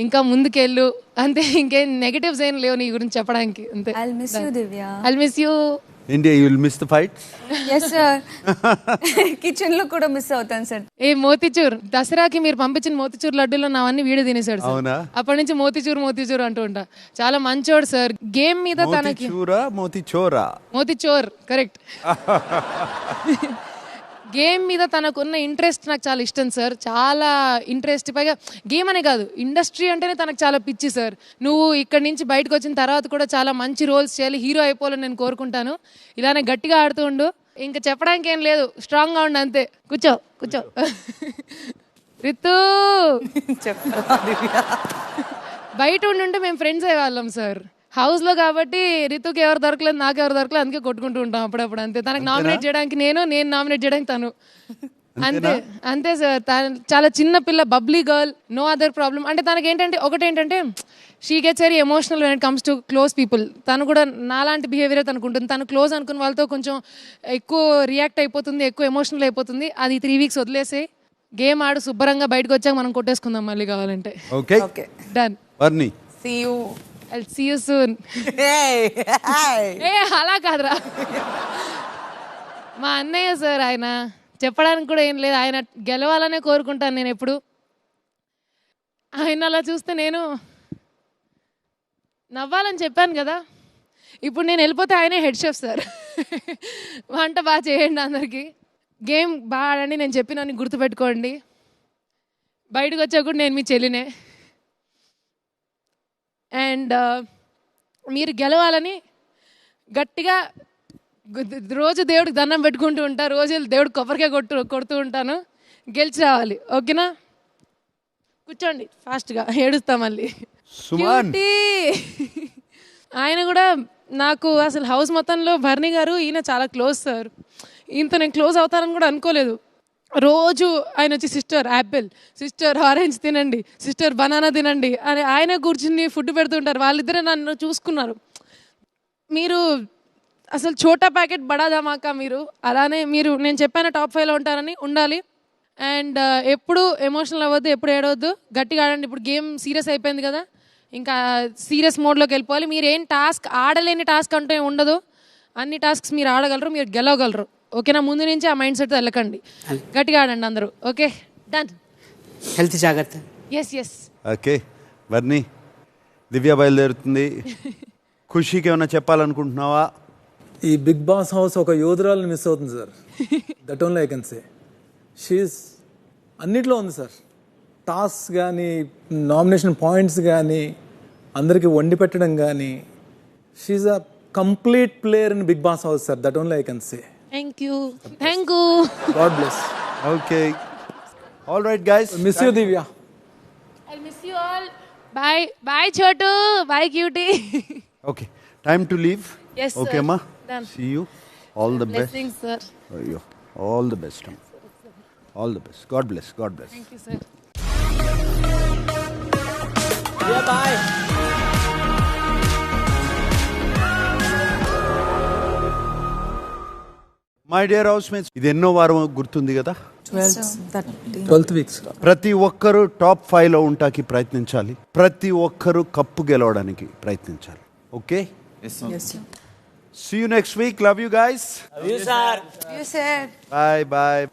ఇంకా ముందుకెళ్ళు, అంతే. ఇంకేం నెగటివ్స్ ఏం లేవు నీ గురించి చెప్పడానికి, అంతే. I'll miss you, Divya. I'll miss you. India, you will miss the fights? Yes, sir. Kitchen లో కూడా మిస్ అవుతాను సార్. ఏ మోతిచూర్ దసరాకి మీరు పంపించిన మోతిచూర్ లడ్డూలో నావన్నీ వీడియో తినేసాడు సార్. అవునా? అప్పటి నుంచి మోతిచూర్ అంటూ ఉంటా. చాలా మంచోడు సార్. గేమ్ మీద తనకి మోతిచూర్ కరెక్ట్. గేమ్ మీద తనకున్న ఇంట్రెస్ట్ నాకు చాలా ఇష్టం సార్. చాలా ఇంట్రెస్ట్. పైగా గేమ్ అనే కాదు, ఇండస్ట్రీ అంటేనే తనకు చాలా పిచ్చి సార్. నువ్వు ఇక్కడి నుంచి బయటకు వచ్చిన తర్వాత కూడా చాలా మంచి రోల్స్ చేయాలి, హీరో అయిపోవాలని నేను కోరుకుంటాను. ఇలానే గట్టిగా ఆడుతూ ఉండు. ఇంకా చెప్పడానికి ఏం లేదు, స్ట్రాంగ్గా ఉండు, అంతే. కూర్చో. రితు బయట ఉండుంటే మేము ఫ్రెండ్స్ అయ్యేవాళ్ళం సార్. హౌస్లో కాబట్టి రితుకి ఎవరు దొరకలేదు, నాకు ఎవరు దొరకలేదు, అందుకే కొట్టుకుంటూ ఉంటాం అప్పుడప్పుడు. అంతే. తనకు నామినేట్ చేయడానికి నేను నామినేట్ చేయడానికి తను. అంతే అంతే సార్. తను చాలా చిన్న పిల్ల, bubbly girl, no other problem. అంటే తనకి ఒకటేంటంటే she gets very emotional when it comes to close people. తను కూడా నాలాంటి బిహేవియర్ తనకు ఉంటుంది. తను క్లోజ్ అనుకున్న వాళ్ళతో కొంచెం ఎక్కువ రియాక్ట్ అయిపోతుంది, ఎక్కువ ఎమోషనల్ అయిపోతుంది. అది 3 weeks వదిలేసి గేమ్ ఆడు శుభ్రంగా బయటకు వచ్చాక మనం కొట్టేసుకుందాం మళ్ళీ కావాలంటే. Okay done. వర్ణి See you. I'll see you soon. అలా కాదురా, మా అన్నయ్య సార్. ఆయన చెప్పడానికి కూడా ఏం లేదు. ఆయన గెలవాలనే కోరుకుంటాను నేను ఎప్పుడు. ఆయన అలా చూస్తే నేను నవ్వాలని చెప్పాను కదా. ఇప్పుడు నేను వెళ్ళిపోతే ఆయనే హెడ్ షెఫ్ సార్. వంట బాగా చేయండి, అందరికీ గేమ్ బాగా ఆడండి, నేను చెప్పినని గుర్తుపెట్టుకోండి. బయటకు వచ్చా కూడా నేను మీ చెల్లినే. అండ్ మీరు గెలవాలని గట్టిగా రోజు దేవుడికి దండం పెట్టుకుంటూ ఉంటా, రోజు దేవుడికి కొబ్బరికాయ కొడుతూ ఉంటాను. గెలిచి రావాలి, ఓకేనా? కూర్చోండి ఫాస్ట్గా, ఏడుస్తా మళ్ళీ. ఆయన కూడా నాకు అసలు హౌస్ మొత్తంలో భరణి గారు ఈయన చాలా క్లోజ్ సార్. ఈయనతో నేను క్లోజ్ అవుతానని కూడా అనుకోలేదు. రోజు ఆయన వచ్చి సిస్టర్ యాపిల్, సిస్టర్ ఆరెంజ్ తినండి, సిస్టర్ బనానా తినండి అని ఆయన కూర్చుని ఫుడ్ పెడుతుంటారు. వాళ్ళిద్దరే నన్ను చూసుకున్నారు. మీరు అసలు చోటా ప్యాకెట్ బడా ధమాకా. మీరు అలానే మీరు నేను చెప్పాను టాప్ 5లో ఉంటారని ఉండాలి. అండ్ ఎప్పుడు ఎమోషనల్ అవ్వద్దు, ఎప్పుడు ఏడవద్దు, గట్టిగా ఆడండి. ఇప్పుడు గేమ్ సీరియస్ అయిపోయింది కదా, ఇంకా సీరియస్ మోడ్లోకి వెళ్ళిపోవాలి. మీరు ఏం టాస్క్ ఆడలేని టాస్క్ అంటే ఉండదు. అన్ని టాస్క్స్ మీరు ఆడగలరు, మీరు గెలవగలరు, ఓకేనా? ముందు నుంచి ఆ మైండ్ సెట్ వెళ్ళకండి, గట్టిగా ఆడండి అందరూ. Okay, done. హెల్త్ జాగ్రత్త. ఎస్. ఓకే వర్ణి, దివ్య బయలుదేరుతుంది. ఖుషీకి ఏమైనా చెప్పాలనుకుంటున్నావా? ఈ బిగ్ బాస్ హౌస్ ఒక యోధురాలను మిస్ అవుతుంది sir. That only I can say. She's అన్నిట్లో ఉంది సార్. టాస్క్ కానీ, నామినేషన్ పాయింట్స్ కానీ, అందరికీ వండి పెట్టడం కానీ, she's a complete player in Bigg Boss house sir. That only I can say. Thank you. God bless. Okay. All right, guys. Miss you, Divya. I'll miss you all. Bye, Chotu. Bye, cutie. Okay. Time to leave. Yes, sir. Okay, ma. Done. See you. All the best. Blessings, sir. All the best. All the best. God bless. God bless. Thank you, sir. Yeah, bye. My dear house mates, ఇది ఎన్నో వారం గుర్తుంది కదా? 12th week. ప్రతి ఒక్కరూ top 5లో ఉంటాకి ప్రయత్నించాలి. ప్రతి ఒక్కరూ కప్పు గెలవడానికి ప్రయత్నించాలి. Okay, see you next week. Love you guys. Bye bye.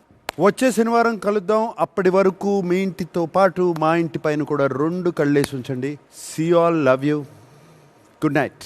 వచ్చే శనివారం కలుద్దాం. అప్పటి వరకు మీ ఇంటితో పాటు మా ఇంటి పైన కూడా 2 కళ్ళేసి ఉంచండి. See you all. Love you. Good night.